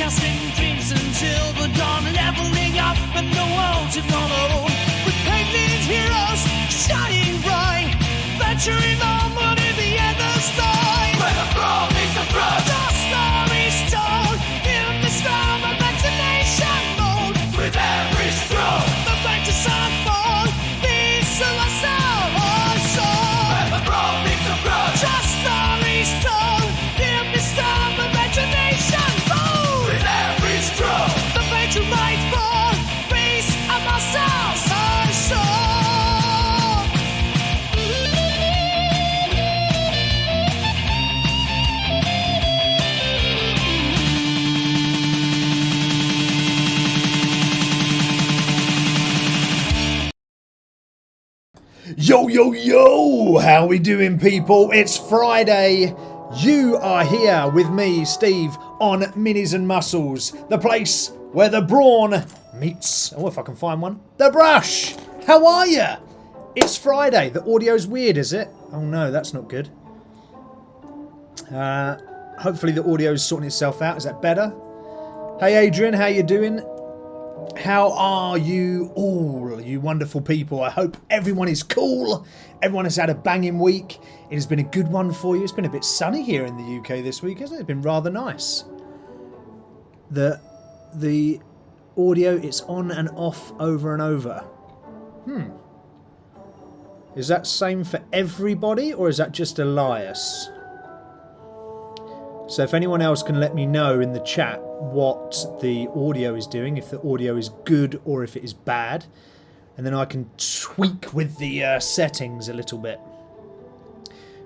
chasing dreams until the dawn, leveling up and the world to follow. With painted heroes shining bright, venturing onward in the endless night. Where the brawn meets the brush, the story's told in the storm of imagination mode. With every stroke, the factors unfold, these are our soul. Where the brawn meets the brush, the story's told in the storm of imagination mode. With every stroke, the fate to fight for, face of our souls, our soul. Yo, yo, yo! How we doing, people? It's Friday. You are here with me, Steve, on Minis-N-Muscles, the place where the brawn meets, oh, if I can find one, the brush. How are you? It's Friday. The audio's weird, is it? Oh no, that's not good. Hopefully the audio's sorting itself out. Is that better? Hey, Adrian, how you doing? How are you all, you wonderful people? I hope everyone is cool. Everyone has had a banging week. It has been a good one for you. It's been a bit sunny here in the UK this week, hasn't it? It's been rather nice. The audio, it's on and off over and over. Is that same for everybody, or is that just Elias? So if anyone else can let me know in the chat what the audio is doing, if the audio is good or if it is bad, and then I can tweak with the settings a little bit,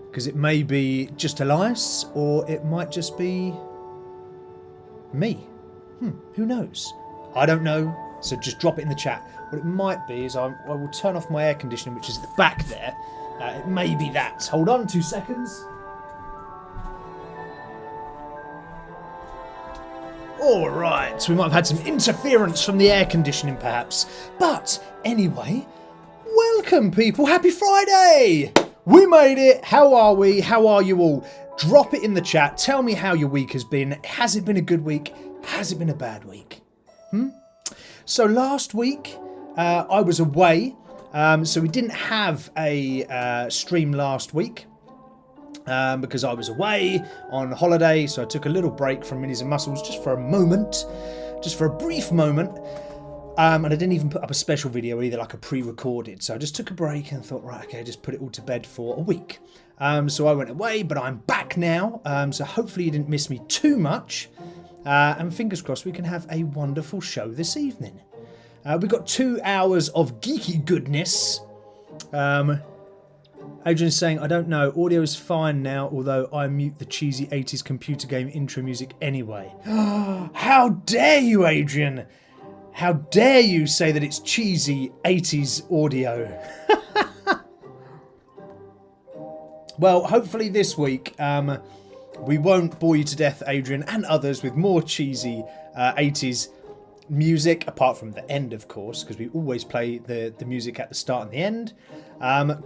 because it may be just Elias or it might just be me. Who knows? I don't know, so just drop it in the chat. What it might be is I will turn off my air conditioning, which is at the back there. It may be that. Hold on 2 seconds. Alright, so we might have had some interference from the air conditioning perhaps. But anyway, welcome people, happy Friday! We made it, how are we, how are you all? Drop it in the chat, tell me how your week has been. Has it been a good week? Has it been a bad week? So last week, I was away, so we didn't have a stream last week. Because I was away on holiday, so I took a little break from Minis-N-Muscles just for a moment, just for a brief moment, and I didn't even put up a special video either, like a pre-recorded, so I just took a break and thought, right, okay, just put it all to bed for a week. So I went away, but I'm back now, so hopefully you didn't miss me too much, and fingers crossed we can have a wonderful show this evening. We've got 2 hours of geeky goodness. Adrian's saying, I don't know, audio is fine now, although I mute the cheesy 80s computer game intro music anyway. How dare you, Adrian? How dare you say that it's cheesy 80s audio? Well, hopefully this week we won't bore you to death, Adrian, and others with more cheesy 80s music, apart from the end, of course, because we always play the music at the start and the end.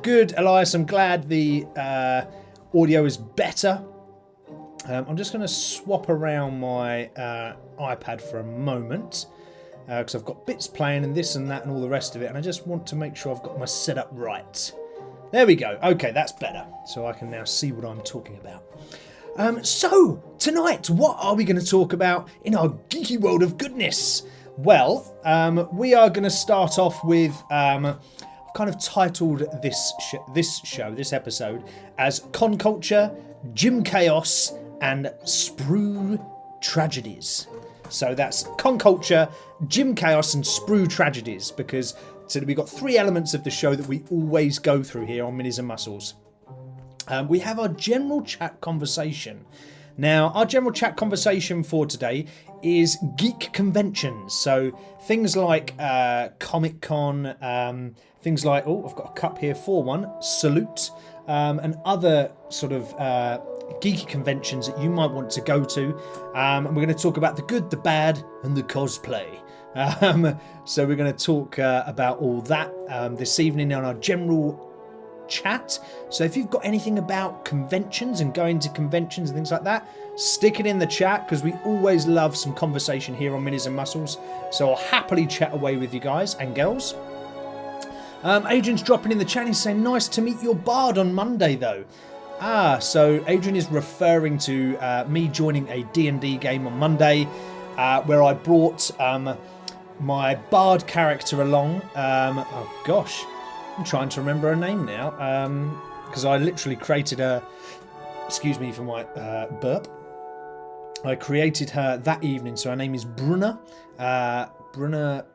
Good, Elias, I'm glad the audio is better. I'm just going to swap around my iPad for a moment, because I've got bits playing and this and that and all the rest of it, and I just want to make sure I've got my setup right. There we go. Okay, that's better. So I can now see what I'm talking about. So, tonight, what are we going to talk about in our geeky world of goodness? Well, we are going to start off with, I've kind of titled this episode as Con Culture, Gym Chaos, and Sprue Tragedies. So that's Con Culture, Gym Chaos, and Sprue Tragedies, because so we've got 3 elements of the show that we always go through here on Minis-N-Muscles. We have our general chat conversation. Now, our general chat conversation for today is geek conventions. So things like Comic-Con, things like, oh, I've got a cup here for one, Salute, and other sort of geeky conventions that you might want to go to. And we're going to talk about the good, the bad, and the cosplay. So we're going to talk about all that this evening on our general chat. So if you've got anything about conventions and going to conventions and things like that, stick it in the chat, because we always love some conversation here on Minis and Muscles. So I'll happily chat away with you guys and girls. Adrian's dropping in the chat. He's saying, nice to meet your bard on Monday, though. So Adrian is referring to me joining a D&D game on Monday, where I brought my bard character along. Oh gosh, I'm trying to remember her name now, because I literally created her. Excuse me for my burp. I created her that evening, so her name is Bruna. Bruna,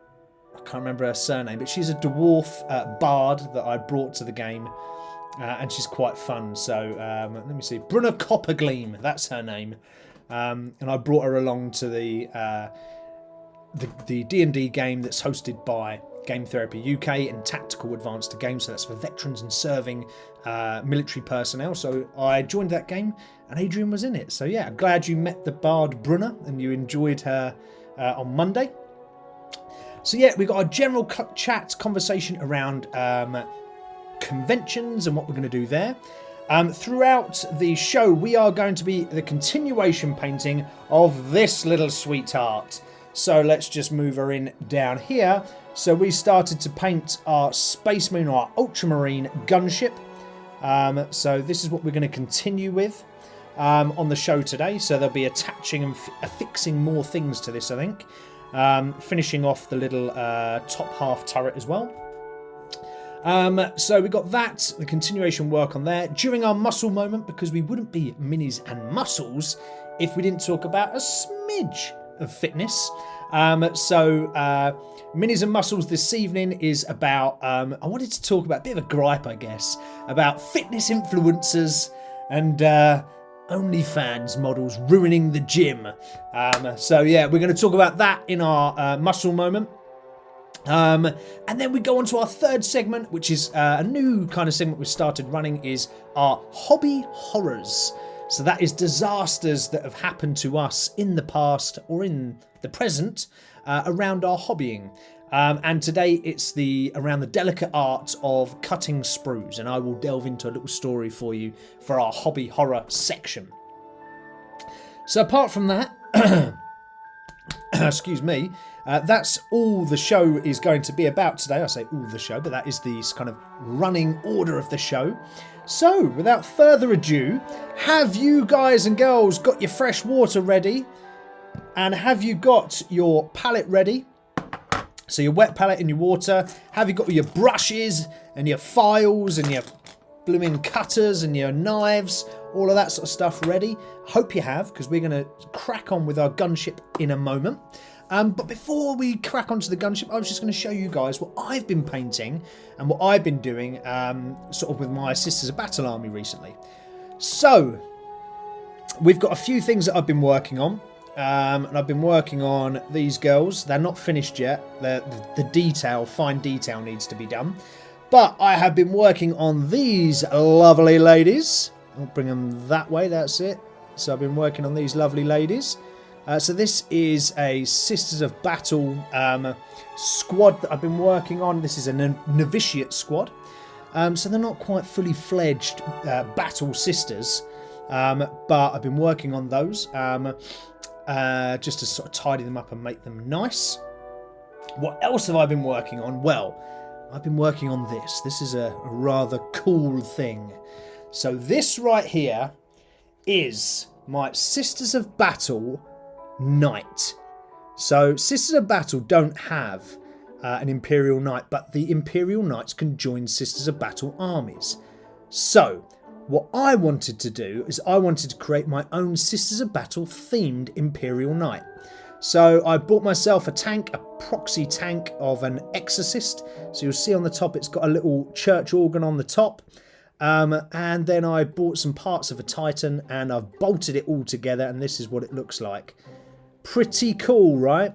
I can't remember her surname, but she's a dwarf bard that I brought to the game, and she's quite fun. So let me see, Bruna Coppergleam, that's her name, and I brought her along to the D&D game that's hosted by Game Therapy UK and Tactical Advanced Games, so that's for veterans and serving military personnel. So I joined that game and Adrian was in it. So yeah, I'm glad you met the bard Bruna and you enjoyed her on Monday. So yeah, we got a general chat conversation around conventions and what we're going to do there. Throughout the show, we are going to be the continuation painting of this little sweetheart. So let's just move her in down here. So we started to paint our Space Marine, or our Ultramarine gunship. So this is what we're going to continue with on the show today. So they'll be attaching and affixing more things to this, I think. Finishing off the little top half turret as well. So we got that, the continuation work on there. During our muscle moment, because we wouldn't be Minis and Muscles if we didn't talk about a smidge of fitness. So Minis and Muscles this evening is about, I wanted to talk about a bit of a gripe, I guess, about fitness influencers and OnlyFans models ruining the gym. So yeah, we're going to talk about that in our muscle moment. And then we go on to our third segment, which is a new kind of segment we started running, is our hobby horrors. So that is disasters that have happened to us in the past or in the present around our hobbying. And today it's around the delicate art of cutting sprues, and I will delve into a little story for you for our hobby horror section. So apart from that, excuse me, that's all the show is going to be about today. I say all the show, but that is the kind of running order of the show. So, without further ado, have you guys and girls got your fresh water ready? And have you got your palette ready? So your wet palette and your water. Have you got your brushes and your files and your blooming cutters and your knives? All of that sort of stuff ready? Hope you have, because we're going to crack on with our gunship in a moment. But before we crack onto the gunship, I was just going to show you guys what I've been painting and what I've been doing sort of with my Sisters of Battle army recently. So, we've got a few things that I've been working on. And I've been working on these girls. They're not finished yet. The detail, fine detail needs to be done. But I have been working on these lovely ladies. I'll bring them that way, that's it. So I've been working on these lovely ladies. So this is a Sisters of Battle squad that I've been working on. This is a novitiate squad. So they're not quite fully fledged battle sisters. But I've been working on those just to sort of tidy them up and make them nice. What else have I been working on? Well, I've been working on this. This is a rather cool thing. So this right here is my Sisters of Battle Knight. So Sisters of Battle don't have an Imperial Knight, but the Imperial Knights can join Sisters of Battle armies. So what I wanted to do is I wanted to create my own Sisters of Battle themed Imperial Knight. So I bought myself a tank, a proxy tank of an Exorcist. So you'll see on the top it's got a little church organ on the top. And then I bought some parts of a Titan and I've bolted it all together, and this is what it looks like. Pretty cool, right?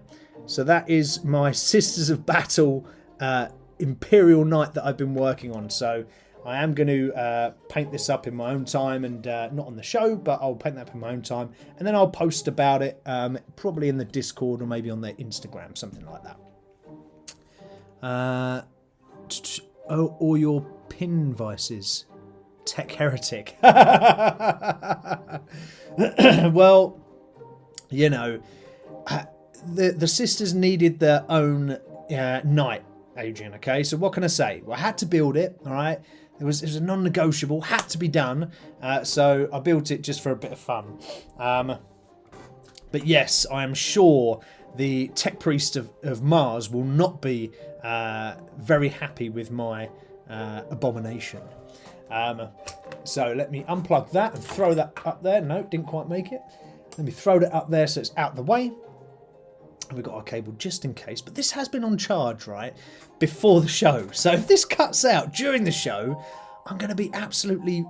So that is my Sisters of Battle Imperial Knight that I've been working on. So I am going to paint this up in my own time, and not on the show, but I'll paint that up in my own time. And then I'll post about it, probably in the Discord or maybe on their Instagram, something like that. Or your pin vices. Tech heretic. Well, you know, the sisters needed their own knight, Adrian, okay? So what can I say? Well, I had to build it, all right? It was a non-negotiable, had to be done. So I built it just for a bit of fun. But yes, I am sure the tech priest of Mars will not be very happy with my abomination. So let me unplug that and throw that up there. No, didn't quite make it. Let me throw that up there so it's out the way. We've got our cable just in case. But this has been on charge, right, before the show. So if this cuts out during the show, I'm going to be absolutely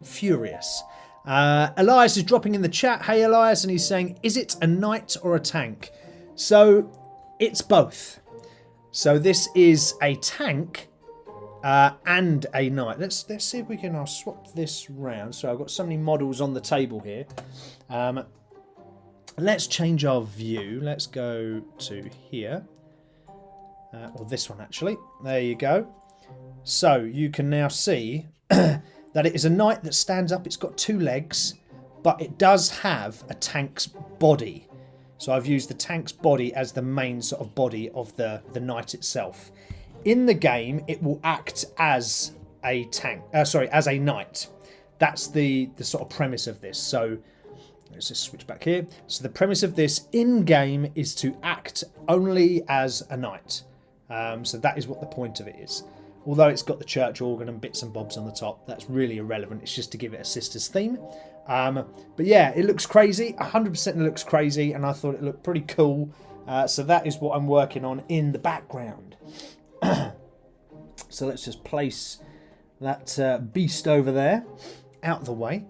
furious. Elias is dropping in the chat. Hey, Elias. And he's saying, is it a knight or a tank? So it's both. So this is a tank and a knight. Let's see if we can swap this round. So I've got so many models on the table here. Let's change our view. Let's go to here. Or this one, actually. There you go. So you can now see that it is a knight that stands up. It's got 2 legs, but it does have a tank's body. So I've used the tank's body as the main sort of body of the knight itself. In the game, it will act as a tank. As a knight. That's the sort of premise of this. So let's just switch back here. So the premise of this in-game is to act only as a knight. So that is what the point of it is. Although it's got the church organ and bits and bobs on the top, that's really irrelevant. It's just to give it a sister's theme. But yeah, it looks crazy. 100% it looks crazy, and I thought it looked pretty cool. So that is what I'm working on in the background. So let's just place that beast over there, out of the way.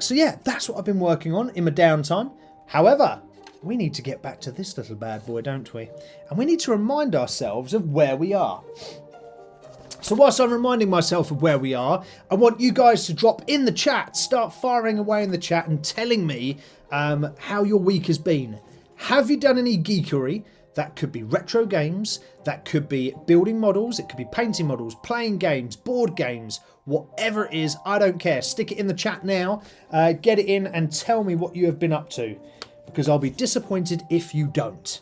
So yeah, that's what I've been working on in my downtime. However, we need to get back to this little bad boy, don't we? And we need to remind ourselves of where we are. So whilst I'm reminding myself of where we are, I want you guys to drop in the chat, start firing away in the chat and telling me how your week has been. Have you done any geekery? That could be retro games, that could be building models, it could be painting models, playing games, board games, whatever it is, I don't care. Stick it in the chat now, get it in and tell me what you have been up to, because I'll be disappointed if you don't.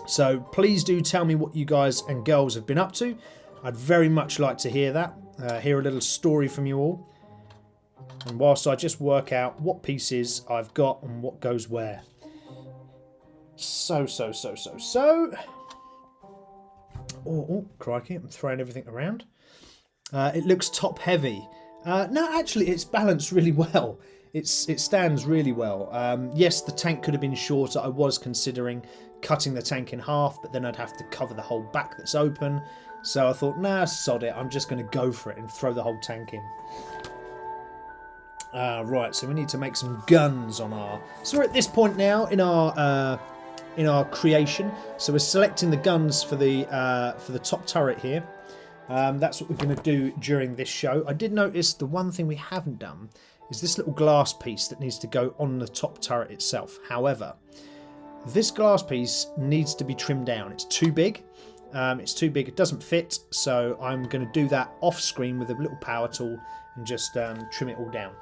So please do tell me what you guys and girls have been up to. I'd very much like to hear that, hear a little story from you all. And whilst I just work out what pieces I've got and what goes where. So. Oh, crikey, I'm throwing everything around. It looks top heavy. No, actually, it's balanced really well. It stands really well. Yes, the tank could have been shorter. I was considering cutting the tank in half, but then I'd have to cover the whole back that's open. So I thought, nah, sod it. I'm just going to go for it and throw the whole tank in. Right, so we need to make some guns on our... So we're at this point now in our creation. So we're selecting the guns for the top turret here. That's what we're going to do during this show. I did notice the one thing we haven't done is this little glass piece that needs to go on the top turret itself. However, this glass piece needs to be trimmed down. It's too big. It doesn't fit, so I'm going to do that off screen with a little power tool and just trim it all down.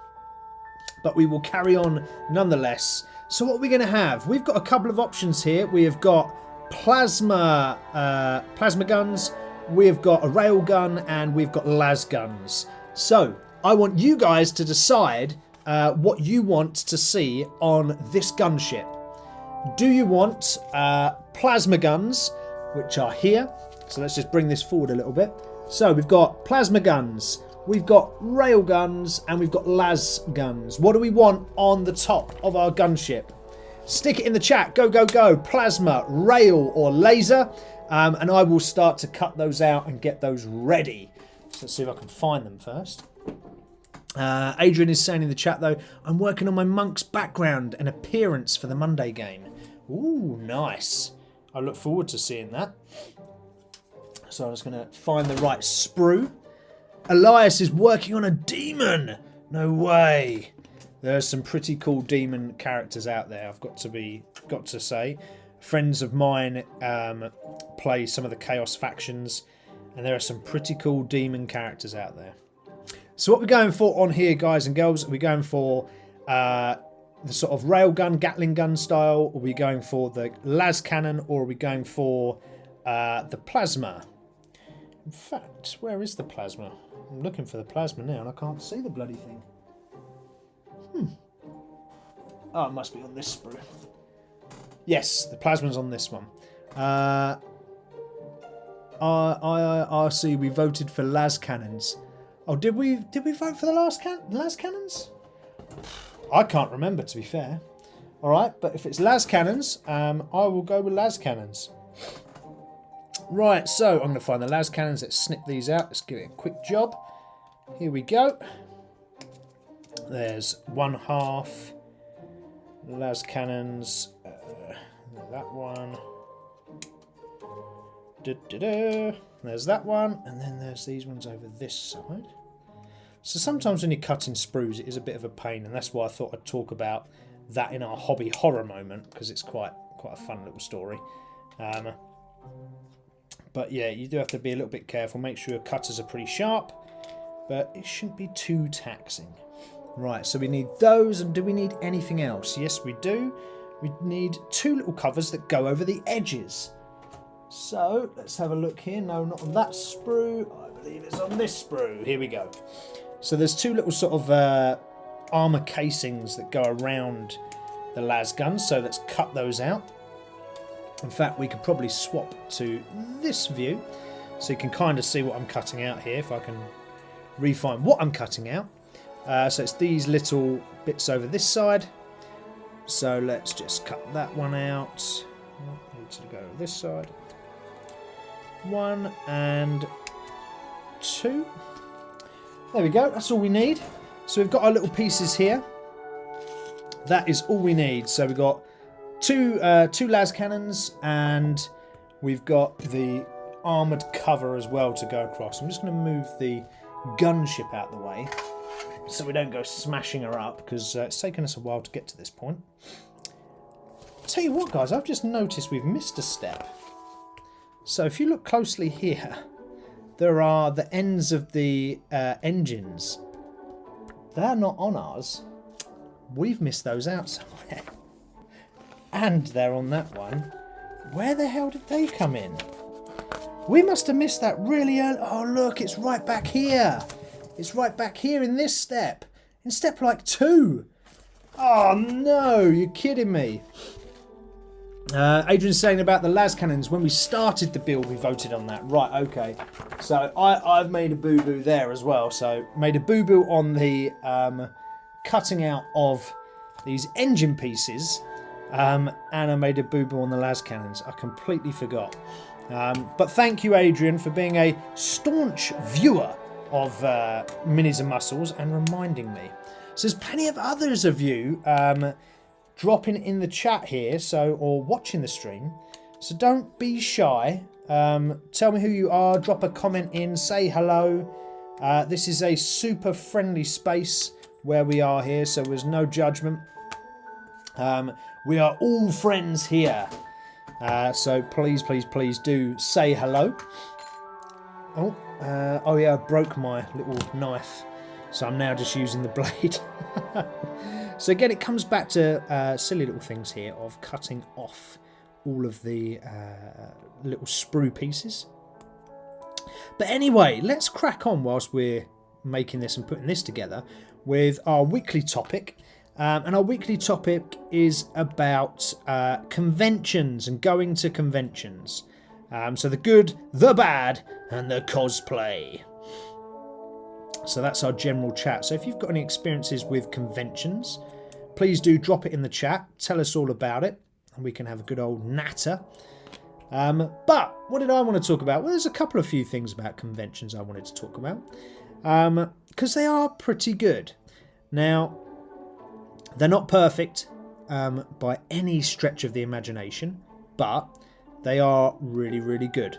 But we will carry on nonetheless. So what are we going to have? We've got a couple of options here. We have got plasma guns, we've got a rail gun, and we've got las guns. So I want you guys to decide what you want to see on this gunship. Do you want plasma guns, which are here? So let's just bring this forward a little bit. So we've got plasma guns, we've got rail guns, and we've got las guns. What do we want on the top of our gunship? Stick it in the chat. Go, go, go. Plasma, rail, or laser. And I will start to cut those out and get those ready. So let's see if I can find them first. Adrian is saying in the chat, though, I'm working on my monk's background and appearance for the Monday game. Ooh, nice. I look forward to seeing that. So I'm just going to find the right sprue. Elias is working on a demon. No way. There's some pretty cool demon characters out there, I've got to say. Friends of mine play some of the Chaos factions, And there are some pretty cool demon characters out there. So what we're going for on here, guys and girls, are we going for the sort of railgun, Gatling gun style? Are we going for the las cannon? Or are we going for the plasma? In fact, where is the plasma? I'm looking for the plasma now and I can't see the bloody thing. Oh, it must be on this sprue. Yes, the plasma's on this one. I see we voted for las cannons. Oh, did we vote for the las cannons? I can't remember, to be fair. Alright, but if it's las cannons, I will go with las cannons. Right, so I'm going to find the las cannons. Let's snip these out. Let's give it a quick job. Here we go. There's 1/2 las cannons. That one. There's that one. And then there's these ones over this side. So sometimes when you're cutting sprues, it is a bit of a pain. And that's why I thought I'd talk about that in our hobby horror moment. Because it's quite a fun little story. But yeah, you do have to be a little bit careful. Make sure your cutters are pretty sharp. But it shouldn't be too taxing. Right, so we need those, and do we need anything else? Yes, we do. We need 2 little covers that go over the edges. So, let's have a look here. No, not on that sprue. I believe it's on this sprue. Here we go. So there's 2 little sort of armour casings that go around the las guns. So let's cut those out. In fact, we could probably swap to this view. So you can kind of see what I'm cutting out here, if I can refine what I'm cutting out. So it's these little bits over this side. So let's just cut that one out. Need to go this side. 1 and 2. There we go. That's all we need. So we've got our little pieces here. That is all we need. So we've got two las cannons, and we've got the armoured cover as well to go across. I'm just going to move the gunship out the way, so we don't go smashing her up, because it's taken us a while to get to this point. Tell you what, guys, I've just noticed we've missed a step. So if you look closely here, there are the ends of the engines. They're not on ours. We've missed those out somewhere. And they're on that one. Where the hell did they come in? We must have missed that really early. Oh, look, it's right back here. It's right back here in this step. In step like 2. Oh, no, you're kidding me. Adrian's saying about the las cannons. When we started the build, we voted on that. Right, okay. So I've made a boo-boo there as well. So made a boo-boo on the cutting out of these engine pieces. And I made a boo-boo on the las cannons. I completely forgot. But thank you, Adrian, for being a staunch viewer of Minis-N-Muscles and reminding me. So there's plenty of others of you dropping in the chat here, or watching the stream. So don't be shy. Tell me who you are. Drop a comment in. Say hello. This is a super friendly space where we are here, so there's no judgment. We are all friends here. So please, please, please do say hello. Oh yeah, I broke my little knife, so I'm now just using the blade. So again, it comes back to silly little things here of cutting off all of the little sprue pieces. But anyway, let's crack on whilst we're making this and putting this together with our weekly topic. And our weekly topic is about conventions and going to conventions. So the good, the bad, and the cosplay. So that's our general chat. So if you've got any experiences with conventions, please do drop it in the chat. Tell us all about it, and we can have a good old natter. But what did I want to talk about? Well, there's a couple of few things about conventions I wanted to talk about. Because they are pretty good. Now, they're not perfect by any stretch of the imagination, but they are really, really good.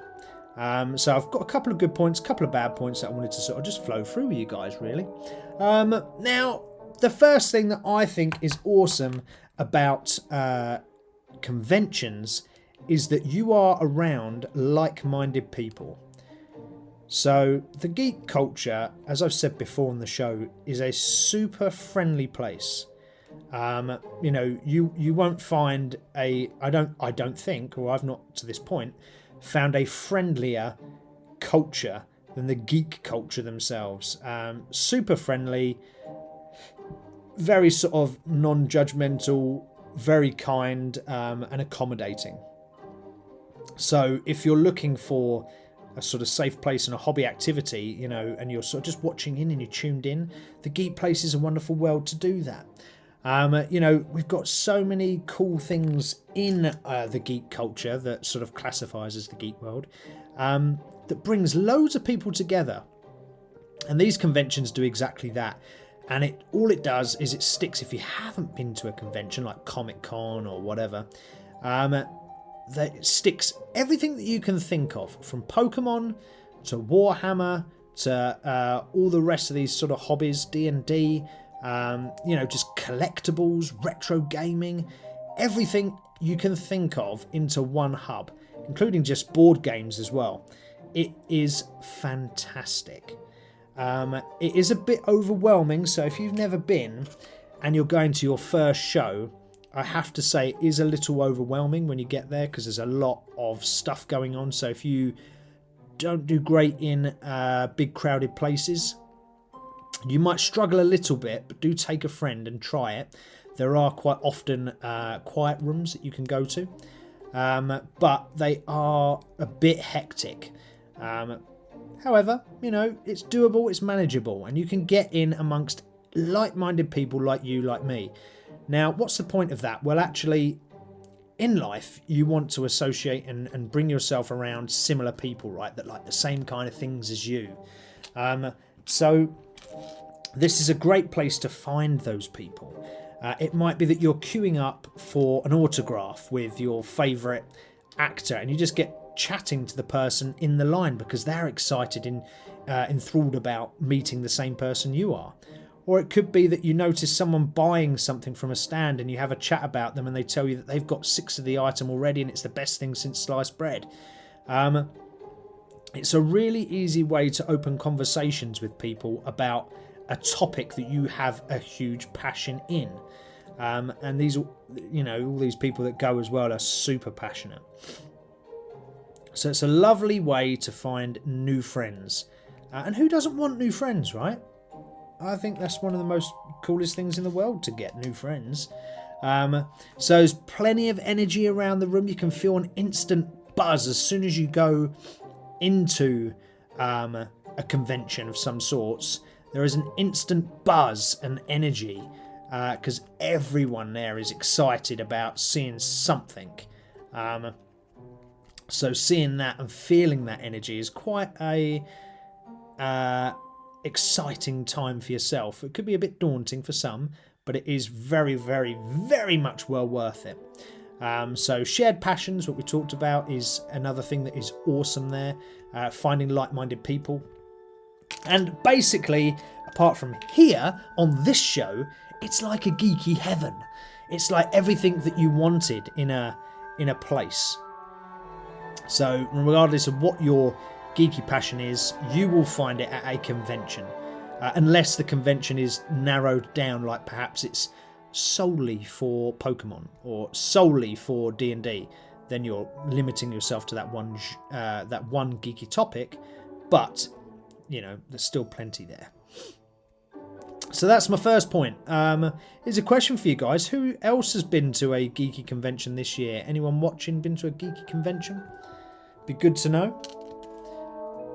So I've got a couple of good points, a couple of bad points that I wanted to sort of just flow through with you guys, really. Now, the first thing that I think is awesome about conventions is that you are around like-minded people. So the geek culture, as I've said before on the show, is a super friendly place. You know, you won't find I don't think, or I've not to this point found a friendlier culture than the geek culture themselves. Super friendly, very sort of non-judgmental, very kind, and accommodating. So if you're looking for a sort of safe place and a hobby activity, you know, and you're sort of just watching in and you're tuned in, the geek place is a wonderful world to do that. You know, we've got so many cool things in the geek culture that sort of classifies as the geek world, that brings loads of people together. And these conventions do exactly that. And all it does is it sticks, if you haven't been to a convention like Comic-Con or whatever, that it sticks everything that you can think of, from Pokemon to Warhammer to all the rest of these sort of hobbies, D&D, you know, just collectibles, retro gaming, everything you can think of into one hub, including just board games as well. It is fantastic. It is a bit overwhelming, so if you've never been and you're going to your first show, I have to say it is a little overwhelming when you get there, because there's a lot of stuff going on. So if you don't do great in big crowded places, you might struggle a little bit, but do take a friend and try it. There are quite often quiet rooms that you can go to, but they are a bit hectic. However, you know, it's doable, it's manageable, and you can get in amongst like-minded people like you, like me. Now, what's the point of that? Well, actually, in life, you want to associate and bring yourself around similar people, right, that like the same kind of things as you. So this is a great place to find those people. It might be that you're queuing up for an autograph with your favourite actor, and you just get chatting to the person in the line because they're excited and enthralled about meeting the same person you are. Or it could be that you notice someone buying something from a stand and you have a chat about them and they tell you that they've got 6 of the item already and it's the best thing since sliced bread. It's a really easy way to open conversations with people about a topic that you have a huge passion in. And these, you know, all these people that go as well are super passionate. So it's a lovely way to find new friends. And who doesn't want new friends, right? I think that's one of the most coolest things in the world, to get new friends. So there's plenty of energy around the room. You can feel an instant buzz as soon as you go into a convention of some sorts. There is an instant buzz and energy because everyone there is excited about seeing something. So seeing that and feeling that energy is quite a exciting time for yourself. It could be a bit daunting for some, but it is very, very, very much well worth it. So shared passions, what we talked about, is another thing that is awesome there. Finding like-minded people. And basically, apart from here, on this show, it's like a geeky heaven. It's like everything that you wanted in a place. So regardless of what your geeky passion is, you will find it at a convention. Unless the convention is narrowed down, like perhaps it's solely for Pokemon or solely for D&D, then you're limiting yourself to that one geeky topic. But, you know, there's still plenty there. So that's my first point. Here's a question for you guys. Who else has been to a geeky convention this year? Anyone watching been to a geeky convention? Be good to know.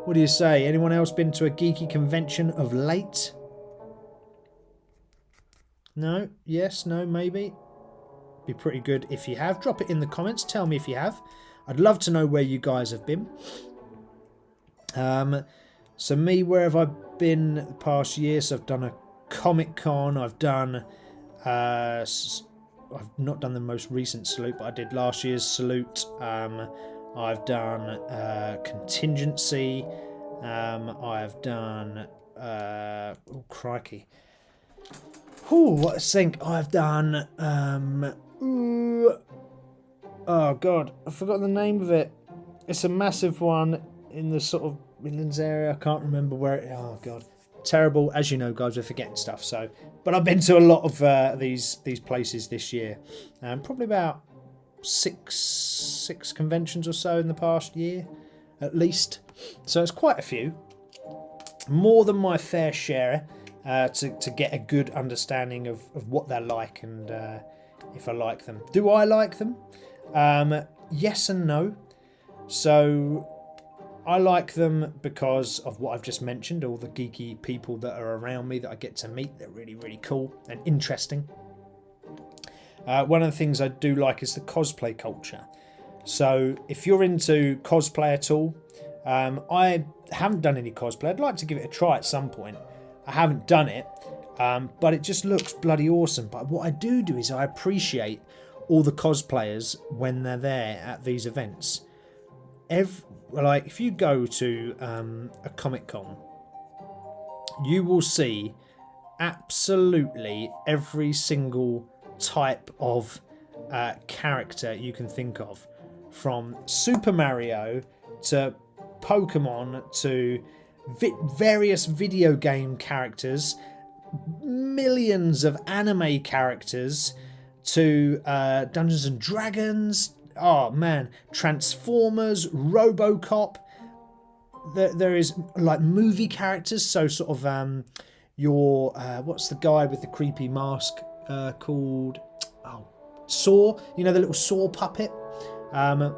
What do you say? Anyone else been to a geeky convention of late? No? Yes? No? Maybe? Be pretty good if you have. Drop it in the comments. Tell me if you have. I'd love to know where you guys have been. So me, where have I been the past year? So I've done a Comic-Con. I've done... I've not done the most recent salute, but I did last year's salute. I've done Contingency. I've done... oh, crikey. What a sink. I've done... oh, God. I've forgotten the name of it. It's a massive one in the sort of Midlands area. I can't remember where it... Oh, God. Terrible. As you know, guys, we're forgetting stuff. So, but I've been to a lot of these places this year. Probably about six conventions or so in the past year, at least. So it's quite a few. More than my fair share to get a good understanding of what they're like and if I like them. Do I like them? Yes and no. So I like them because of what I've just mentioned, all the geeky people that are around me that I get to meet. They're really, really cool and interesting. One of the things I do like is the cosplay culture. So if you're into cosplay at all, I haven't done any cosplay. I'd like to give it a try at some point. I haven't done it, but it just looks bloody awesome. But what I do is I appreciate all the cosplayers when they're there at these events. Like if you go to a Comic-Con, you will see absolutely every single type of character you can think of, from Super Mario to Pokemon to various video game characters, millions of anime characters to Dungeons and Dragons. Oh man, Transformers, RoboCop. There is like movie characters, so sort of your what's the guy with the creepy mask called? Oh, Saw. You know, the little Saw puppet. I've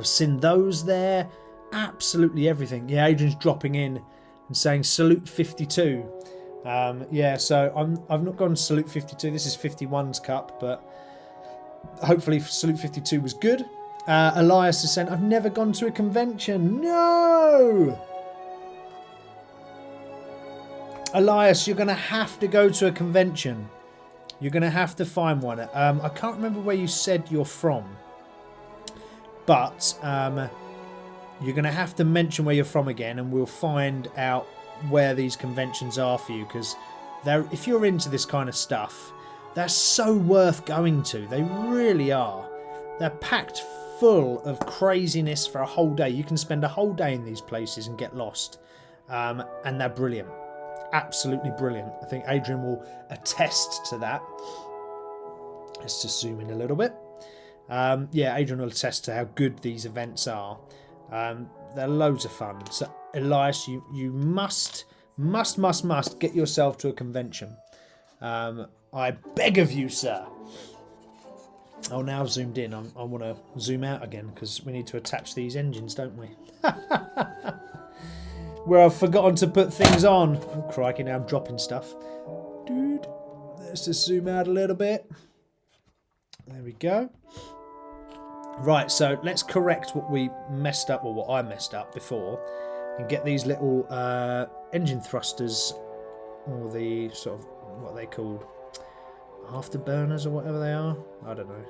seen those there. Absolutely everything. Yeah, Adrian's dropping in and saying salute 52. Yeah, so I've not gone salute 52. This is 51's cup, but hopefully salute 52 was good. Elias is saying, I've never gone to a convention. No! Elias, you're going to have to go to a convention. You're going to have to find one. I can't remember where you said you're from, but you're going to have to mention where you're from again, and we'll find out where these conventions are for you, because if you're into this kind of stuff, they're so worth going to. They really are. They're packed full of craziness for a whole day. You can spend a whole day in these places and get lost, and they're brilliant. Absolutely brilliant. I think Adrian will attest to that. Let's just zoom in a little bit. Yeah, Adrian will attest to how good these events are. They're loads of fun. So Elias, you must get yourself to a convention. I beg of you, sir. Oh, now I've zoomed in. I want to zoom out again because we need to attach these engines, don't we? Where I've forgotten to put things on. Oh, crikey, now I'm dropping stuff. Dude, let's just zoom out a little bit. There we go. Right, so let's correct what we messed up, or what I messed up before, and get these little engine thrusters, or the sort of, what are they called? Afterburners or whatever they are? I don't know.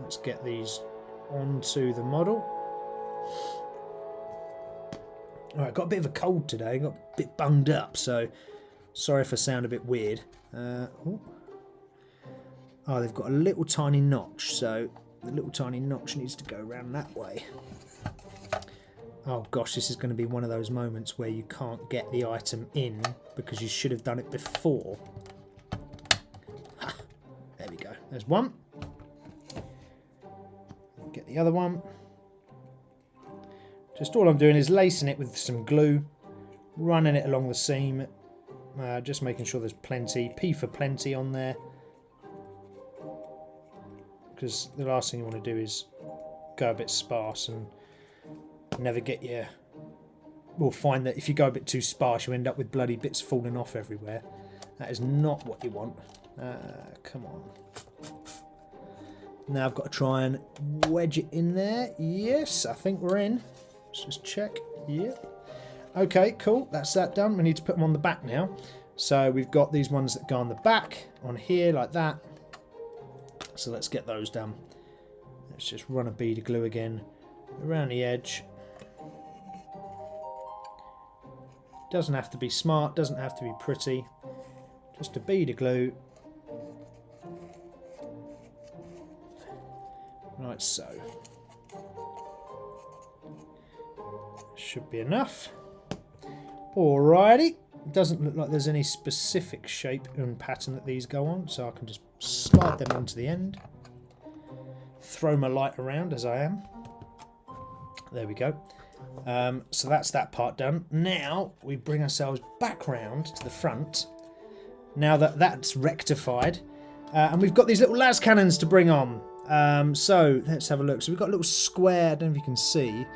Let's get these onto the model. Alright, got a bit of a cold today, got a bit bunged up, so sorry if I sound a bit weird. Oh, they've got a little tiny notch, so the little tiny notch needs to go around that way. Oh gosh, this is going to be one of those moments where you can't get the item in because you should have done it before. Ha, there we go, there's one. Get the other one. Just all I'm doing is lacing it with some glue, running it along the seam, just making sure there's plenty, P for plenty on there. Because the last thing you want to do is go a bit sparse and never get your... We'll find that if you go a bit too sparse, you end up with bloody bits falling off everywhere. That is not what you want. Come on. Now I've got to try and wedge it in there. Yes, I think we're in. Let's just check. Yep. Okay, cool. That's that done. We need to put them on the back now. So we've got these ones that go on the back, on here, like that. So let's get those done. Let's just run a bead of glue again around the edge. Doesn't have to be smart, doesn't have to be pretty. Just a bead of glue. Right, so. Should be enough. Alrighty. It doesn't look like there's any specific shape and pattern that these go on, so I can just slide them onto the end. Throw my light around as I am. There we go. So that's that part done. Now we bring ourselves back round to the front. Now that that's rectified. And we've got these little las cannons to bring on. So let's have a look. So we've got a little square, I don't know if you can see,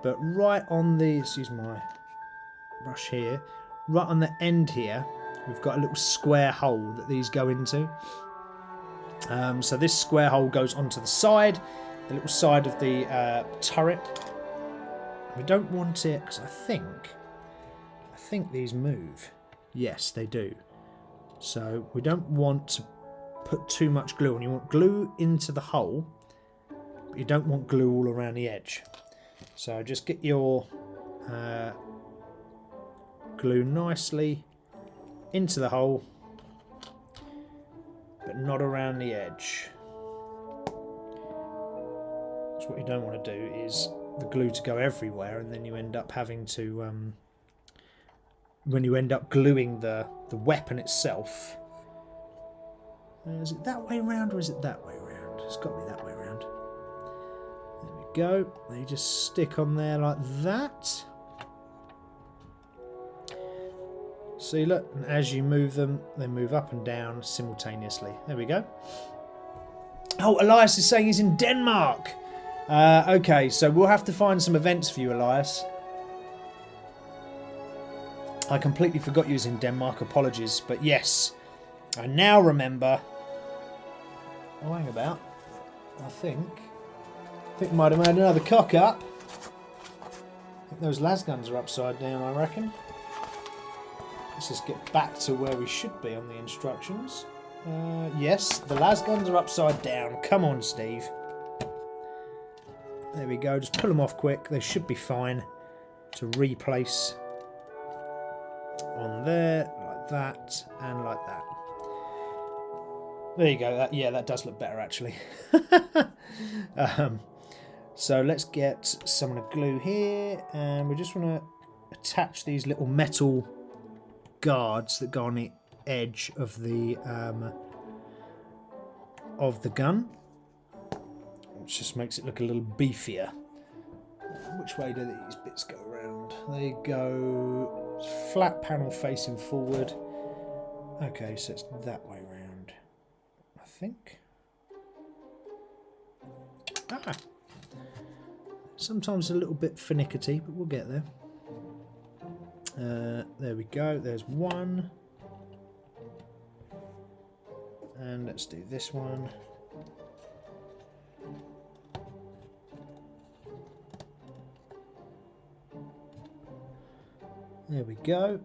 but right on the, let's use my brush here, right on the end here, we've got a little square hole that these go into. So this square hole goes onto the side, the little side of the turret. We don't want it, because I think these move. Yes, they do. So we don't want to put too much glue on. You want glue into the hole, but you don't want glue all around the edge. So just get your glue nicely into the hole, but not around the edge. So what you don't want to do is the glue to go everywhere, and then you end up having to when you end up gluing the weapon itself. Is it that way around or is it that way around? It's got to be that way around. There we go. They just stick on there like that. See, look, and as you move them, they move up and down simultaneously. There we go. Oh, Elias is saying he's in Denmark. Okay, so we'll have to find some events for you, Elias. I completely forgot you was in Denmark. Apologies, but yes, I now remember. Oh, hang about. I think I might have made another cock up. I think those las guns are upside down, I reckon. Let's just get back to where we should be on the instructions. Yes, the las guns are upside down. Come on, Steve. There we go. Just pull them off quick. They should be fine to replace on there, like that, and like that. There you go. That does look better, actually. So let's get some of the glue here, and we just want to attach these little metal guards that go on the edge of the gun, which just makes it look a little beefier. Which way do these bits go around? They go flat panel facing forward. Okay, so it's that way round, I think. Sometimes a little bit finicky, but we'll get there. There we go. There's one. And let's do this one. There we go.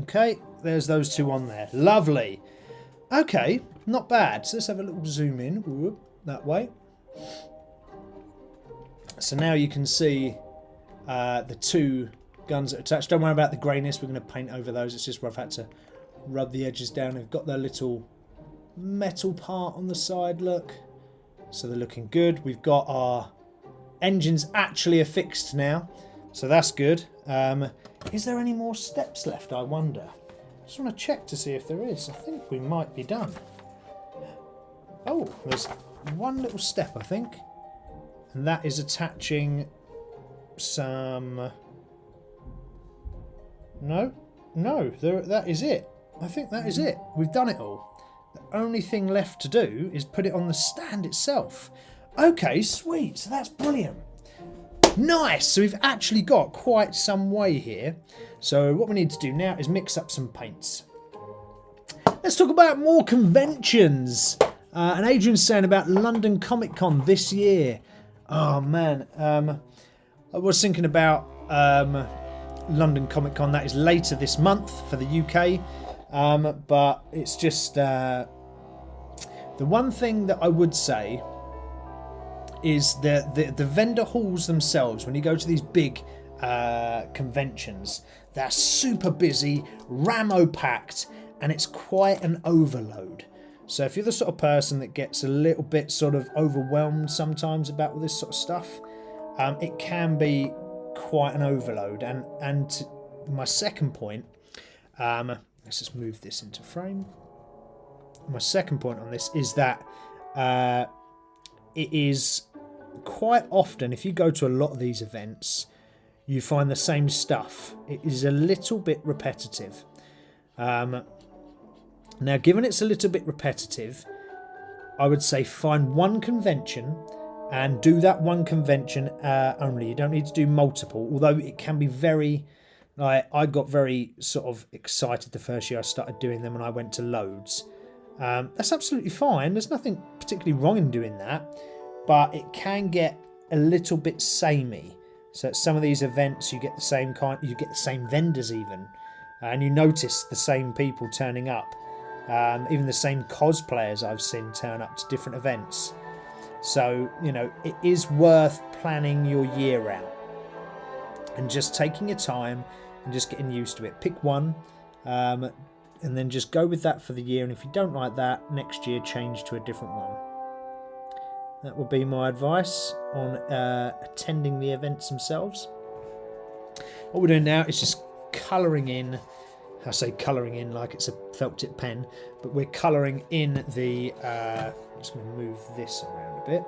Okay, there's those two on there. Lovely. Okay, not bad. So let's have a little zoom in. Whoop, that way. So now you can see the two guns that are attached. Don't worry about the greyness. We're going to paint over those. It's just where I've had to rub the edges down. They've got their little metal part on the side, look. So they're looking good. We've got our engines actually affixed now. So that's good. Is there any more steps left, I wonder? Just want to check to see if there is. I think we might be done. Oh, there's one little step, I think. And that is attaching some... No, that is it. I think that is it. We've done it all. The only thing left to do is put it on the stand itself. Okay, sweet. So that's brilliant. Nice. So we've actually got quite some way here. So what we need to do now is mix up some paints. Let's talk about more conventions. And Adrian's saying about London Comic Con this year. Oh, man. I was thinking about London Comic Con. That is later this month for the UK. But it's just... the one thing that I would say is the vendor halls themselves. When you go to these big conventions, they're super busy, rammo-packed, and it's quite an overload. So if you're the sort of person that gets a little bit sort of overwhelmed sometimes about all this sort of stuff, it can be quite an overload. And to my second point, let's just move this into frame. My second point on this is that it is quite often, if you go to a lot of these events, you find the same stuff. It is a little bit repetitive. Now, given it's a little bit repetitive, I would say find one convention and do that one convention only. You don't need to do multiple, although it can be very... I got very sort of excited the first year I started doing them and I went to loads. That's absolutely fine. There's nothing particularly wrong in doing that, but it can get a little bit samey. So at some of these events you get the same you get the same vendors even, and you notice the same people turning up. Even the same cosplayers I've seen turn up to different events. So, you know, it is worth planning your year out and just taking your time and just getting used to it. Pick one and then just go with that for the year, and if you don't like that, next year change to a different one. That would be my advice on attending the events themselves. What we're doing now is just colouring in. I say colouring in like it's a felt tip pen, but we're colouring in the... I'm just going to move this around a bit.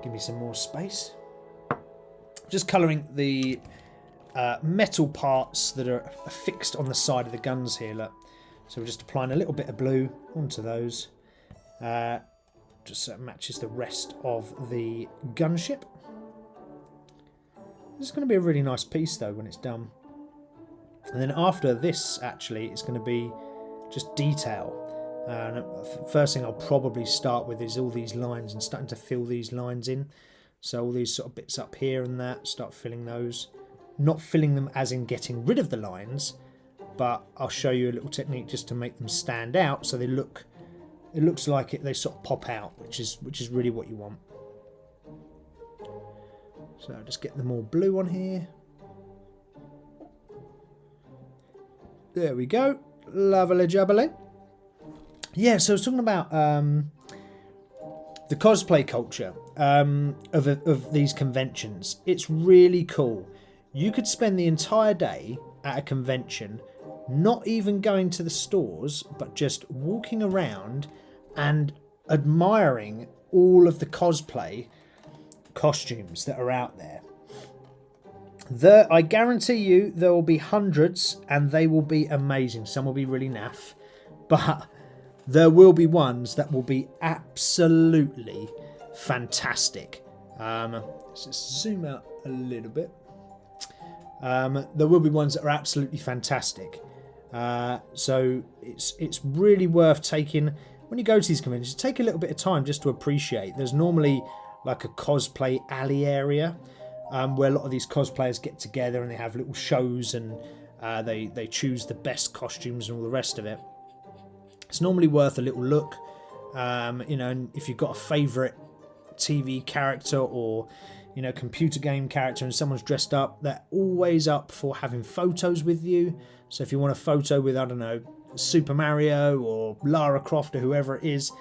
Give me some more space. Just colouring the metal parts that are affixed on the side of the guns here. Look. So we're just applying a little bit of blue onto those. Just so it matches the rest of the gunship. This is going to be a really nice piece though when it's done. And then after this, actually, it's going to be just detail. And first thing I'll probably start with is all these lines and starting to fill these lines in. So all these sort of bits up here and that, start filling those. Not filling them as in getting rid of the lines, but I'll show you a little technique just to make them stand out so they look... It looks like they sort of pop out, which is really what you want. So just get the more blue on here. There we go. Lovely jubbly. Yeah, so I was talking about the cosplay culture of these conventions. It's really cool. You could spend the entire day at a convention not even going to the stores, but just walking around and admiring all of the cosplay costumes that are out there. I guarantee you there will be hundreds and they will be amazing. Some will be really naff, but there will be ones that will be absolutely fantastic. Let's just zoom out a little bit. There will be ones that are absolutely fantastic. So it's really worth taking, when you go to these conventions, take a little bit of time just to appreciate. There's normally like a cosplay alley area where a lot of these cosplayers get together and they have little shows and they choose the best costumes and all the rest of it. It's normally worth a little look. You know, and if you've got a favourite TV character or, you know, computer game character and someone's dressed up, they're always up for having photos with you. So if you want a photo with, I don't know, Super Mario or Lara Croft or whoever it is,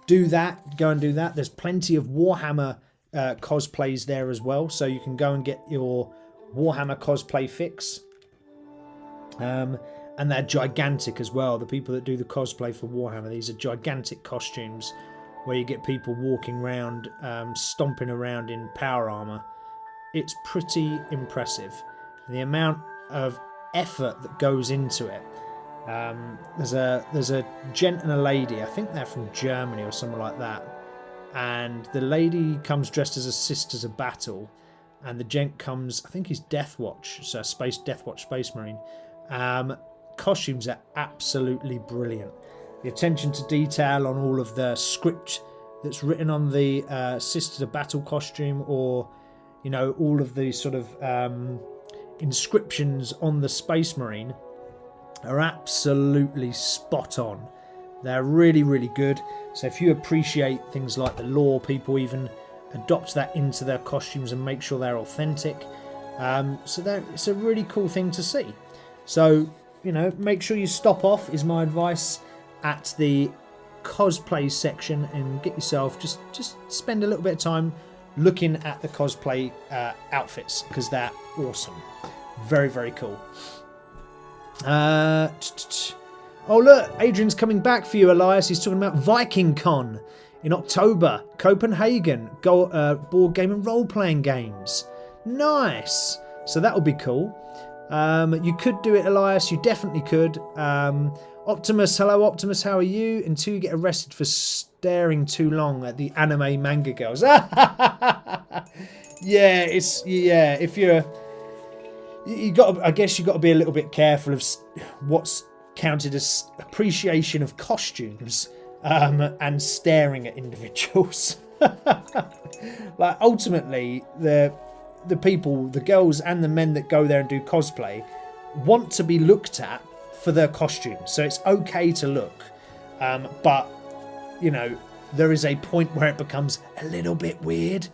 do that. Go and do that. There's plenty of Warhammer cosplays there as well, so you can go and get your Warhammer cosplay fix. And they're gigantic as well. The people that do the cosplay for Warhammer, these are gigantic costumes where you get people walking around, stomping around in power armor. It's pretty impressive. The amount of effort that goes into it. There's a gent and a lady, I think they're from Germany or somewhere like that, and the lady comes dressed as a Sisters of Battle, and the gent comes, I think he's Deathwatch, so Deathwatch Space Marine. Costumes are absolutely brilliant. The attention to detail on all of the script that's written on the Sisters of Battle costume, or, you know, all of the sort of inscriptions on the Space Marine are absolutely spot on. They're really, really good. So if you appreciate things like the lore, people even adopt that into their costumes and make sure they're authentic. So it's a really cool thing to see. So, you know, make sure you stop off, is my advice, at the cosplay section and get yourself, just spend a little bit of time looking at the cosplay outfits, because they're awesome. Very, very cool. Oh look, Adrian's coming back for you, Elias. He's talking about Viking Con in October, Copenhagen, board game and role-playing games. Nice. So that will be cool. You could do it, Elias. You definitely could. Optimus, hello Optimus, how are you? Until you get arrested for staring too long at the anime manga girls. Yeah, if you're... I guess you got to be a little bit careful of what's counted as appreciation of costumes and staring at individuals. Like, ultimately, the people, the girls and the men that go there and do cosplay want to be looked at for their costumes, so it's okay to look, but you know, there is a point where it becomes a little bit weird.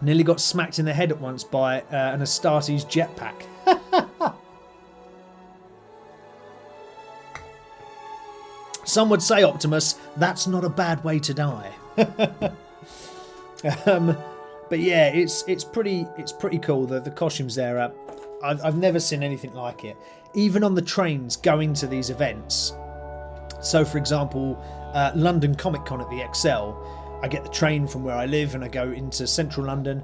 Nearly got smacked in the head at once by an Astartes jetpack. Some would say, Optimus, that's not a bad way to die. But yeah, it's pretty cool. The costumes there, I've never seen anything like it. Even on the trains going to these events. So, for example, London Comic Con at the XL, I get the train from where I live and I go into central London,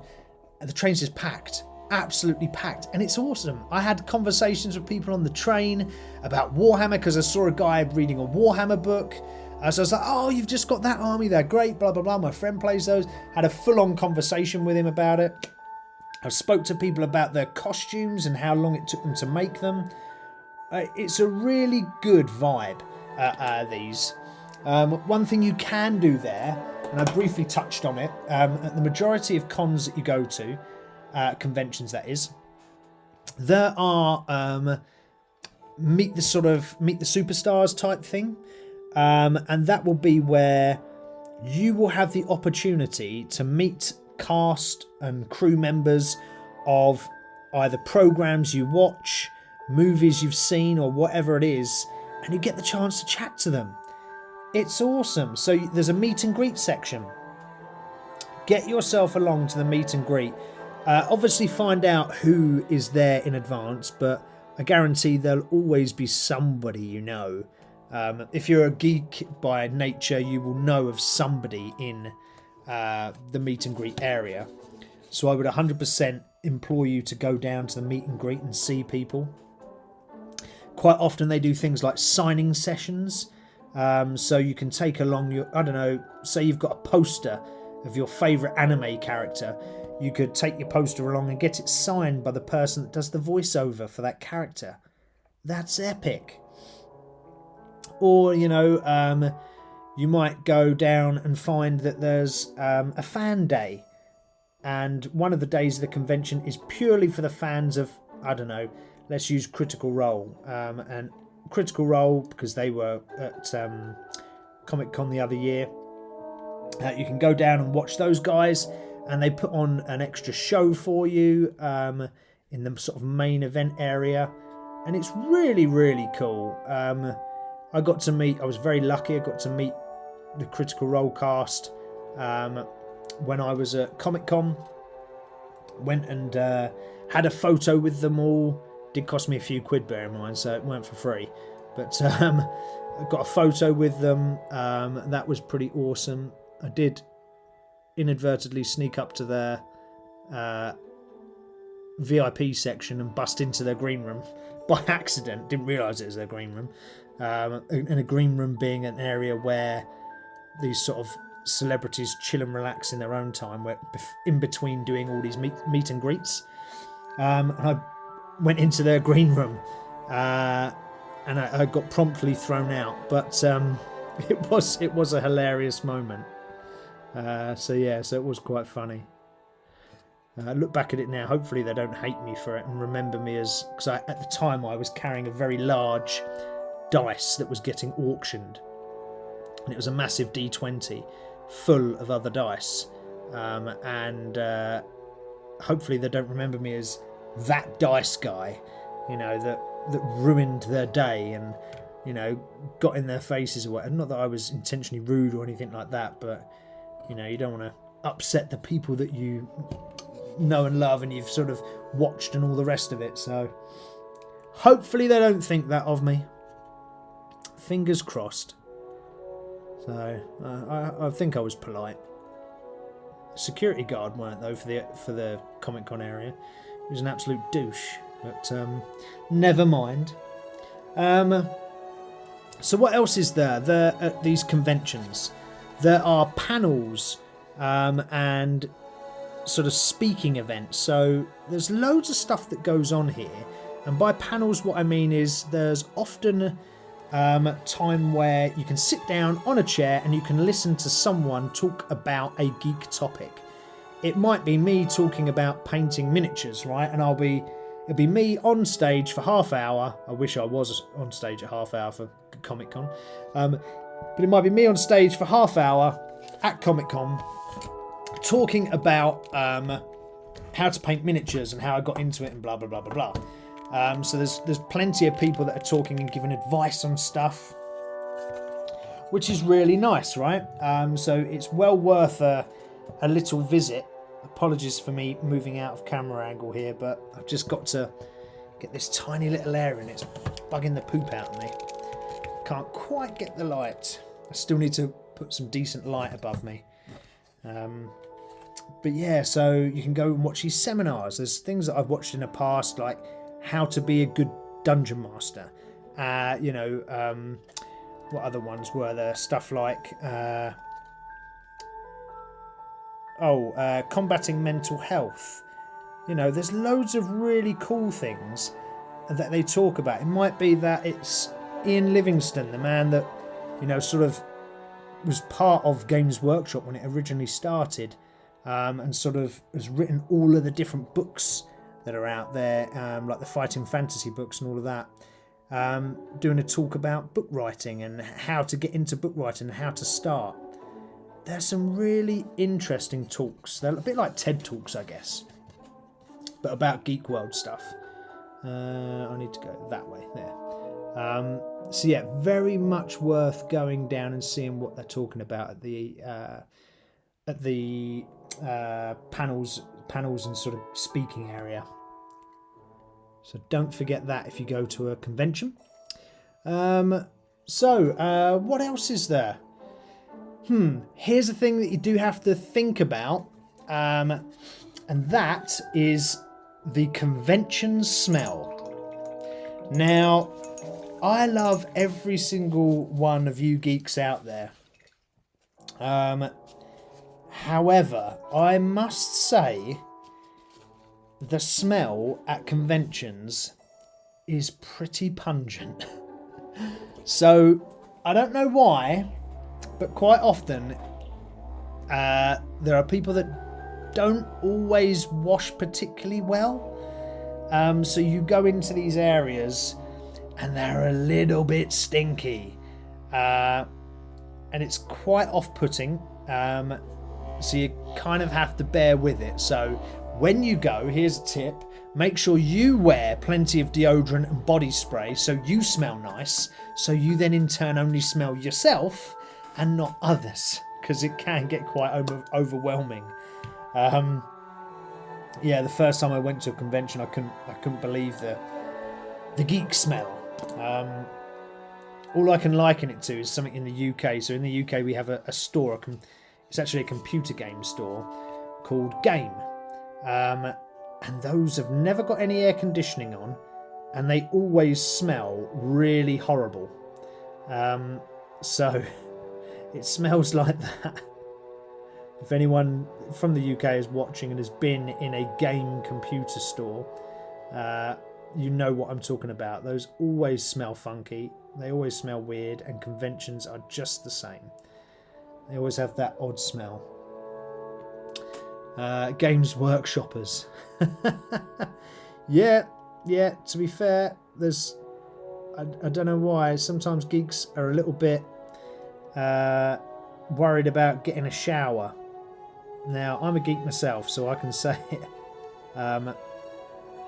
and the train's just packed, absolutely packed, and it's awesome. I had conversations with people on the train about Warhammer, because I saw a guy reading a Warhammer book. So I was like, oh, you've just got that army there, great, blah blah blah, my friend plays those. Had a full-on conversation with him about it. I spoke to people about their costumes and how long it took them to make them. It's a really good vibe, these. One thing you can do there, and I briefly touched on it, at the majority of cons that you go to, conventions that is, there are meet the superstars type thing, and that will be where you will have the opportunity to meet cast and crew members of either programs you watch, movies you've seen, or whatever it is, and you get the chance to chat to them. It's awesome. So there's a meet and greet section. Get yourself along to the meet and greet. Obviously find out who is there in advance, but I guarantee there'll always be somebody you know. If you're a geek by nature, you will know of somebody in the meet and greet area. So I would 100% implore you to go down to the meet and greet and see people. Quite often they do things like signing sessions. So you can take along your, I don't know, say you've got a poster of your favourite anime character. You could take your poster along and get it signed by the person that does the voiceover for that character. That's epic. Or, you know, you might go down and find that there's a fan day. And one of the days of the convention is purely for the fans of, I don't know, let's use Critical Role. And Critical Role, because they were at Comic Con the other year. You can go down and watch those guys, and they put on an extra show for you in the sort of main event area, and it's really, really cool. I was very lucky, I got to meet the Critical Role cast when I was at Comic Con. Went and had a photo with them all. Did cost me a few quid, bear in mind, so it weren't for free. But I got a photo with them. That was pretty awesome. I did inadvertently sneak up to their VIP section and bust into their green room by accident. Didn't realise it was their green room. And a green room being an area where these sort of celebrities chill and relax in their own time, where in between doing all these meet and greets. And I went into their green room and I got promptly thrown out, but it was a hilarious moment. So it was quite funny. Look back at it now, hopefully they don't hate me for it and remember me as, because at the time I was carrying a very large dice that was getting auctioned, and it was a massive D20 full of other dice, and hopefully they don't remember me as that dice guy, you know, that ruined their day and, you know, got in their faces or whatever. Not that I was intentionally rude or anything like that, but You know, you don't want to upset the people that you know and love and you've sort of watched and all the rest of it. So hopefully they don't think that of me. Fingers crossed. So I think I was polite. Security guard weren't, though, for the Comic-Con area. He was an absolute douche. But never mind. So what else is there? At these conventions, there are panels and sort of speaking events. So there's loads of stuff that goes on here. And by panels, what I mean is there's often time where you can sit down on a chair and you can listen to someone talk about a geek topic. It might be me talking about painting miniatures, right? And it'll be me on stage for half hour. I wish I was on stage at half hour for Comic-Con. But it might be me on stage for half hour at Comic-Con talking about how to paint miniatures and how I got into it and blah, blah, blah, blah, blah. So there's plenty of people that are talking and giving advice on stuff, which is really nice, right? So it's well worth a little visit. Apologies for me moving out of camera angle here, but I've just got to get this tiny little area and it's bugging the poop out of me. Can't quite get the light. I still need to put some decent light above me. But yeah, so you can go and watch these seminars. There's things that I've watched in the past, like how to be a good dungeon master. What other ones were there? Stuff like combating mental health. You know, there's loads of really cool things that they talk about. It might be that it's Ian Livingstone, the man that, you know, sort of was part of Games Workshop when it originally started, and sort of has written all of the different books that are out there, like the fighting fantasy books and all of that, doing a talk about book writing and how to get into book writing and how to start. There's some really interesting talks. They're a bit like TED Talks, I guess, but about geek world stuff. I need to go that way there. So yeah, very much worth going down and seeing what they're talking about at the panels and sort of speaking area. So don't forget that if you go to a convention. What else is there? Here's the thing that you do have to think about, and that is the convention smell. Now, I love every single one of you geeks out there. However, I must say the smell at conventions is pretty pungent. So, I don't know why, but quite often there are people that don't always wash particularly well. So you go into these areas and they're a little bit stinky. And it's quite off-putting. So you kind of have to bear with it. So when you go, here's a tip. Make sure you wear plenty of deodorant and body spray so you smell nice. So you then in turn only smell yourself and not others, because it can get quite overwhelming. Yeah, the first time I went to a convention, I couldn't believe the geek smell. All I can liken it to is something in the UK. So in the UK we have a store. It's actually a computer game store called Game, and those have never got any air conditioning on, and they always smell really horrible. So it smells like that. If anyone from the UK is watching and has been in a game computer store, you know what I'm talking about. Those always smell funky. They always smell weird, and conventions are just the same. They always have that odd smell. Games Workshoppers. yeah. To be fair, I don't know why. Sometimes geeks are a little bit worried about getting a shower. Now, I'm a geek myself, so I can say it. And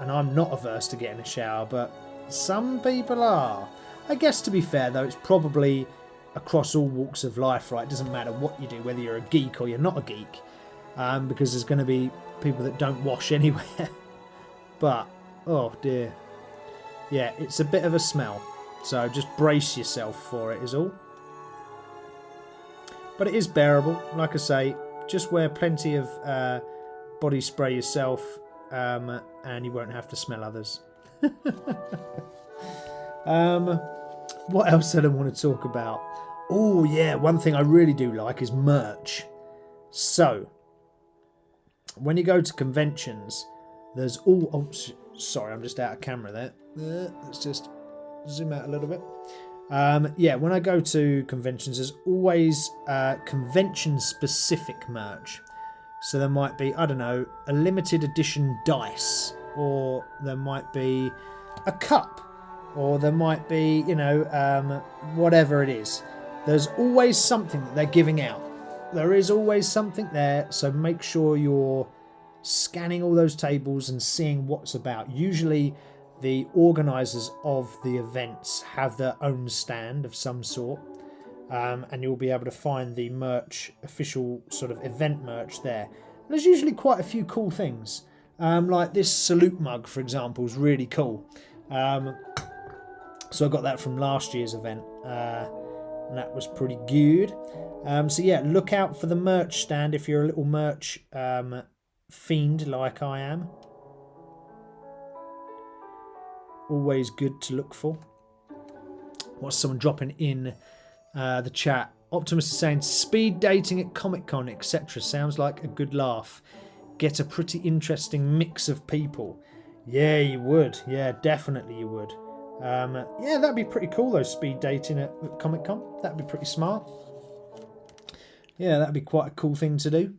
I'm not averse to getting a shower, but some people are. I guess, to be fair, though, it's probably across all walks of life, right? It doesn't matter what you do, whether you're a geek or you're not a geek, because there's going to be people that don't wash anywhere. But, oh dear. Yeah, it's a bit of a smell. So just brace yourself for it is all. But it is bearable. Like I say, just wear plenty of body spray yourself, and you won't have to smell others. What else did I want to talk about? Oh yeah, one thing I really do like is merch. So, when you go to conventions, there's all... Oh, sorry, I'm just out of camera there. Let's just zoom out a little bit. Yeah, when I go to conventions, there's always convention-specific merch. So there might be, I don't know, a limited edition dice, or there might be a cup, or there might be, you know, whatever it is. There's always something that they're giving out. There is always something there, so make sure you're scanning all those tables and seeing what's about. Usually the organisers of the events have their own stand of some sort, and you'll be able to find the merch, official sort of event merch there. And there's usually quite a few cool things, like this salute mug, for example, is really cool. So I got that from last year's event, and that was pretty good. So yeah, look out for the merch stand if you're a little merch fiend like I am. Always good to look for. What's someone dropping in the chat? Optimus is saying speed dating at Comic-Con, etc. Sounds like a good laugh. Get a pretty interesting mix of people. Yeah, you would. Yeah, definitely you would. Yeah, that'd be pretty cool though, speed dating at Comic-Con. That'd be pretty smart. Yeah, that'd be quite a cool thing to do.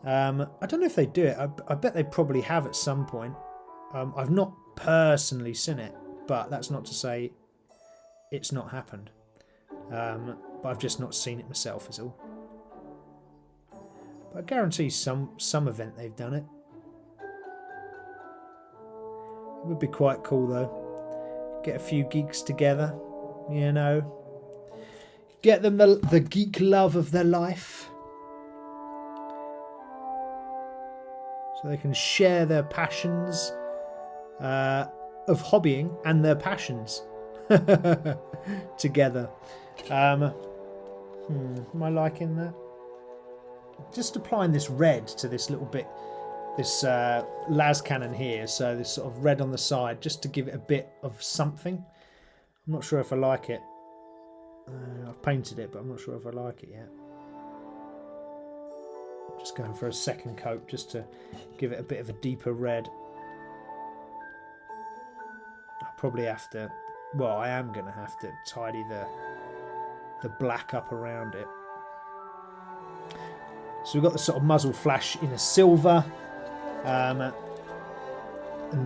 I don't know if they do it. I bet they probably have at some point. I've not personally seen it, but that's not to say it's not happened. But I've just not seen it myself is all. But I guarantee some event they've done it. It would be quite cool though. Get a few geeks together, you know. Get them the geek love of their life. So they can share their passions of hobbying and their passions together. Am I liking that? Just applying this red to this little bit, this las cannon here, so this sort of red on the side, just to give it a bit of something. I'm not sure if I like it. I've painted it, but I'm not sure if I like it yet. Just going for a second coat, just to give it a bit of a deeper red. I'll probably have to, well, I am going to have to tidy the black up around it. So we've got the sort of muzzle flash in a silver, and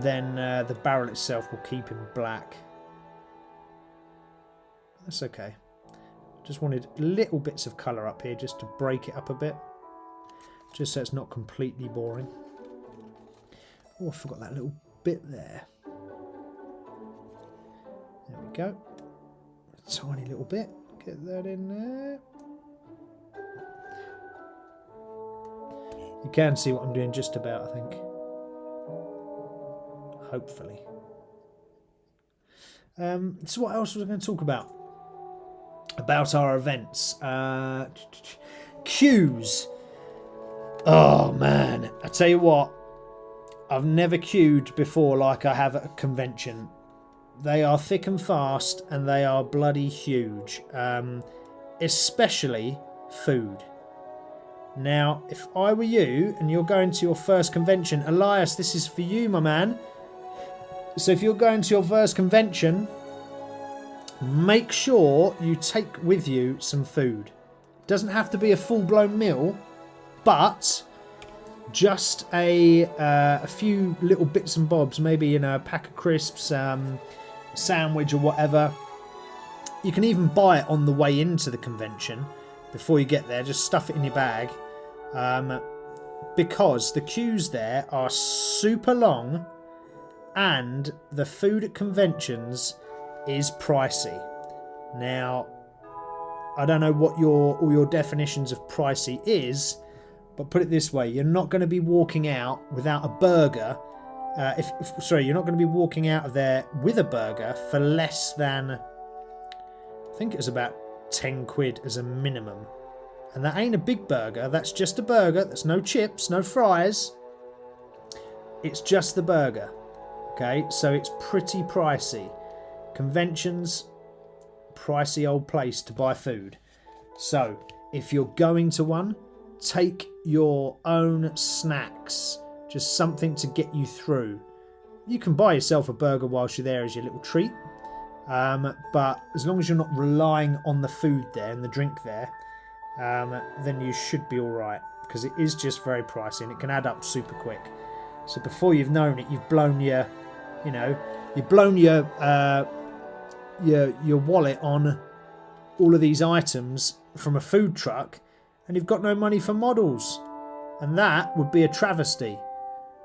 then the barrel itself will keep in black. That's okay. Just wanted little bits of colour up here just to break it up a bit, just so it's not completely boring. Oh, I forgot that little bit there. There we go. A tiny little bit. Get that in there. You can see what I'm doing just about, I think. Hopefully. So what else was I going to talk about? About our events. Queues. Oh man, I tell you what, I've never queued before like I have at a convention. They are thick and fast, and they are bloody huge. Especially food. Now, if I were you and you're going to your first convention, Elias, this is for you, my man. So if you're going to your first convention, make sure you take with you some food. It doesn't have to be a full-blown meal, but just a few little bits and bobs, maybe, you know, a pack of crisps, sandwich or whatever. You can even buy it on the way into the convention before you get there. Just stuff it in your bag, because the queues there are super long, and the food at conventions is pricey. Now, I don't know what all your definitions of pricey is, but put it this way: you're not going to be walking out without a burger. You're not going to be walking out of there with a burger for less than, I think it was about 10 quid as a minimum. And that ain't a big burger. That's just a burger. There's no chips, no fries. It's just the burger. Okay, so it's pretty pricey. Conventions, pricey old place to buy food. So if you're going to one, take your own snacks. Just something to get you through. You can buy yourself a burger whilst you're there as your little treat. But as long as you're not relying on the food there and the drink there, then you should be alright. Because it is just very pricey and it can add up super quick. So before you've known it, you've blown your wallet on all of these items from a food truck, and you've got no money for models. And that would be a travesty.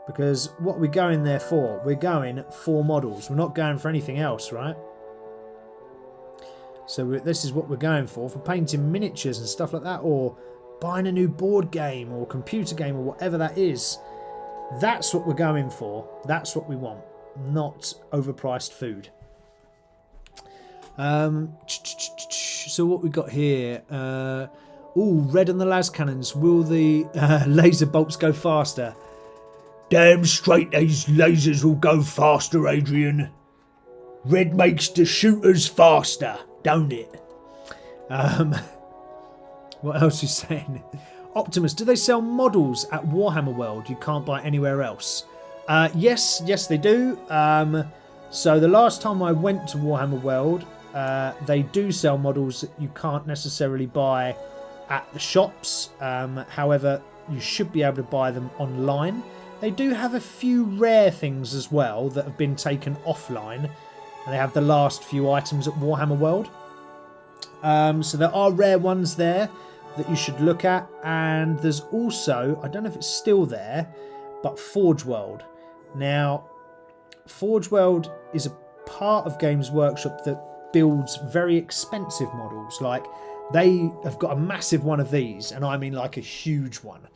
Because what are we going there for? We're going for models. We're not going for anything else, right? So this is what we're going for painting miniatures and stuff like that, or buying a new board game or computer game or whatever that is. That's what we're going for. That's what we want, not overpriced food. So what we got here? Red on the las cannons. Will the laser bolts go faster? Damn straight these lasers will go faster, Adrian. Red makes the shooters faster, don't it? What else is saying? Optimus, do they sell models at Warhammer World you can't buy anywhere else? Yes, they do. So the last time I went to Warhammer World, they do sell models that you can't necessarily buy at the shops. However, you should be able to buy them online. They do have a few rare things as well that have been taken offline. And they have the last few items at Warhammer World. So there are rare ones there that you should look at. And there's also, I don't know if it's still there, but Forge World. Now, Forge World is a part of Games Workshop that builds very expensive models. Like, they have got a massive one of these, and I mean like a huge one.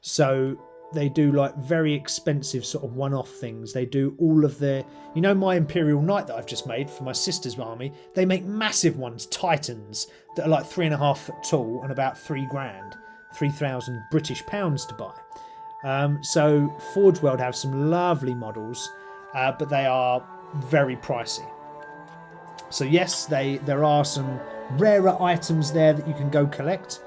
So they do like very expensive sort of one-off things. They do all of the, you know, my Imperial Knight that I've just made for my sister's army. They make massive ones, Titans, that are like 3.5 foot tall and about £3,000, 3,000 British pounds to buy. So Forge World have some lovely models, but they are very pricey. So yes, there are some rarer items there that you can go collect.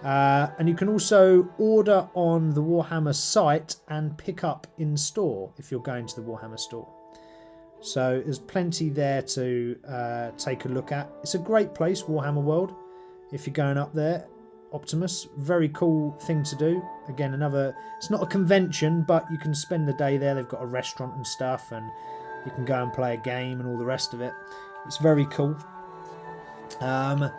And you can also order on the Warhammer site and pick up in store if you're going to the Warhammer store. So there's plenty there to take a look at. It's a great place, Warhammer World, if you're going up there. Optimus, very cool thing to do. Again, it's not a convention, but you can spend the day there. They've got a restaurant and stuff, and you can go and play a game and all the rest of it. It's very cool. A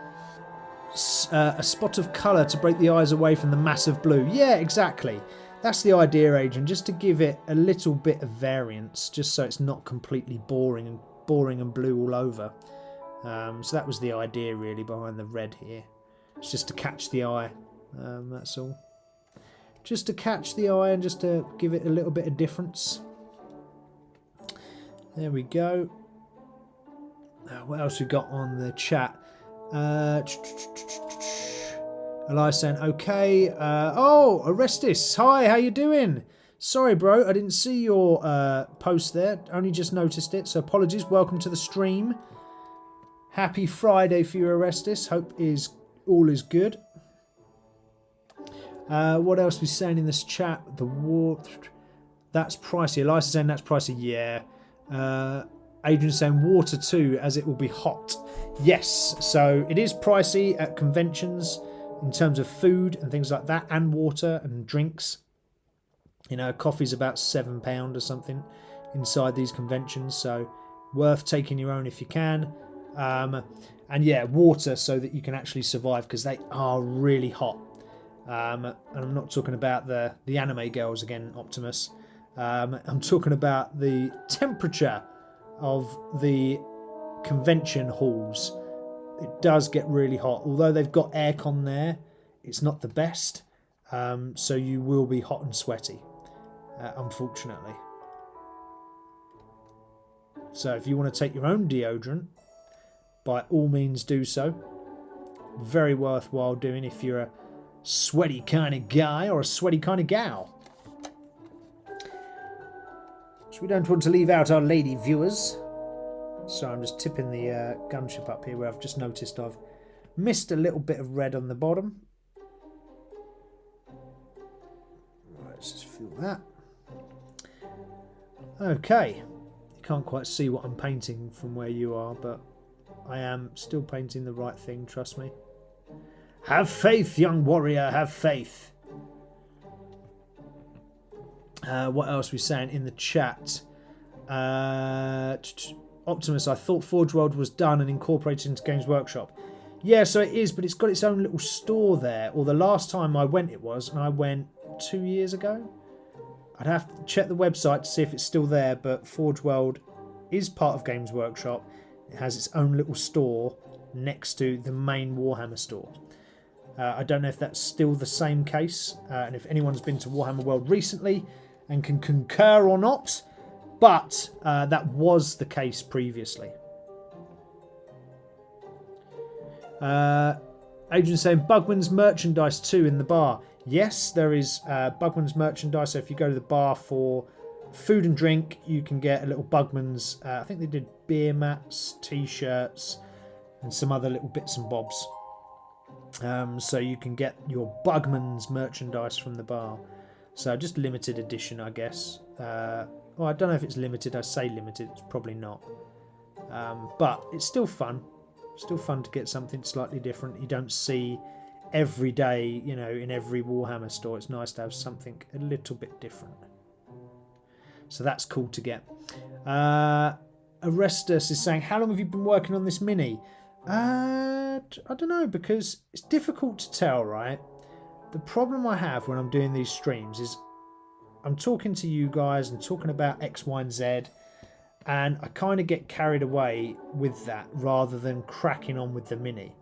spot of colour to break the eyes away from the massive blue. Yeah, exactly. That's the idea, Adrian. Just to give it a little bit of variance, just so it's not completely boring and blue all over. So that was the idea really behind the red here. It's just to catch the eye. That's all. Just to catch the eye and just to give it a little bit of difference. There we go. What else we got on the chat? Elias saying okay. Orestis, hi, how you doing? Sorry bro, I didn't see your post there, only just noticed it, so apologies. Welcome to the stream. Happy Friday for you, Orestis. Hope all is good. What else are we saying in this chat? The war, that's pricey. Elias is saying that's pricey. Yeah. Adrian's saying water too, as it will be hot. Yes, so it is pricey at conventions in terms of food and things like that, and water and drinks. You know, coffee's about £7 or something inside these conventions, so worth taking your own if you can. And yeah, water so that you can actually survive, because they are really hot. And I'm not talking about the anime girls again, Optimus. I'm talking about the temperature of the convention halls it does get really hot. Although they've got aircon there, it's not the best. So you will be hot and sweaty, unfortunately. So if you want to take your own deodorant, by all means do so. Very worthwhile doing if you're a sweaty kind of guy or a sweaty kind of gal. So we don't want to leave out our lady viewers. So I'm just tipping the gunship up here where I've just noticed I've missed a little bit of red on the bottom. Let's just fill that. Okay. You can't quite see what I'm painting from where you are, but I am still painting the right thing, trust me. Have faith, young warrior, have faith. What else are we saying in the chat? Optimus, I thought Forge World was done and incorporated into Games Workshop. Yeah, so it is, but it's got its own little store there. Or the last time I went it was, and I went 2 years ago. I'd have to check the website to see if it's still there, but Forge World is part of Games Workshop. It has its own little store next to the main Warhammer store. I don't know if that's still the same case, and if anyone's been to Warhammer World recently and can concur or not, but that was the case previously. Adrian saying Bugman's merchandise too in the bar. Yes, there is Bugman's merchandise. So if you go to the bar for food and drink, you can get a little Bugman's. I think they did beer mats, t-shirts, and some other little bits and bobs. So you can get your Bugman's merchandise from the bar. So just limited edition, I guess. Well, I don't know if it's limited. I say limited. It's probably not. But it's still fun. Still fun to get something slightly different. You don't see every day, you know, in every Warhammer store. It's nice to have something a little bit different. So that's cool to get. Arestus is saying, how long have you been working on this mini? I don't know, because it's difficult to tell, right? The problem I have when I'm doing these streams is I'm talking to you guys and talking about X, Y, and Z, and I kind of get carried away with that rather than cracking on with the mini.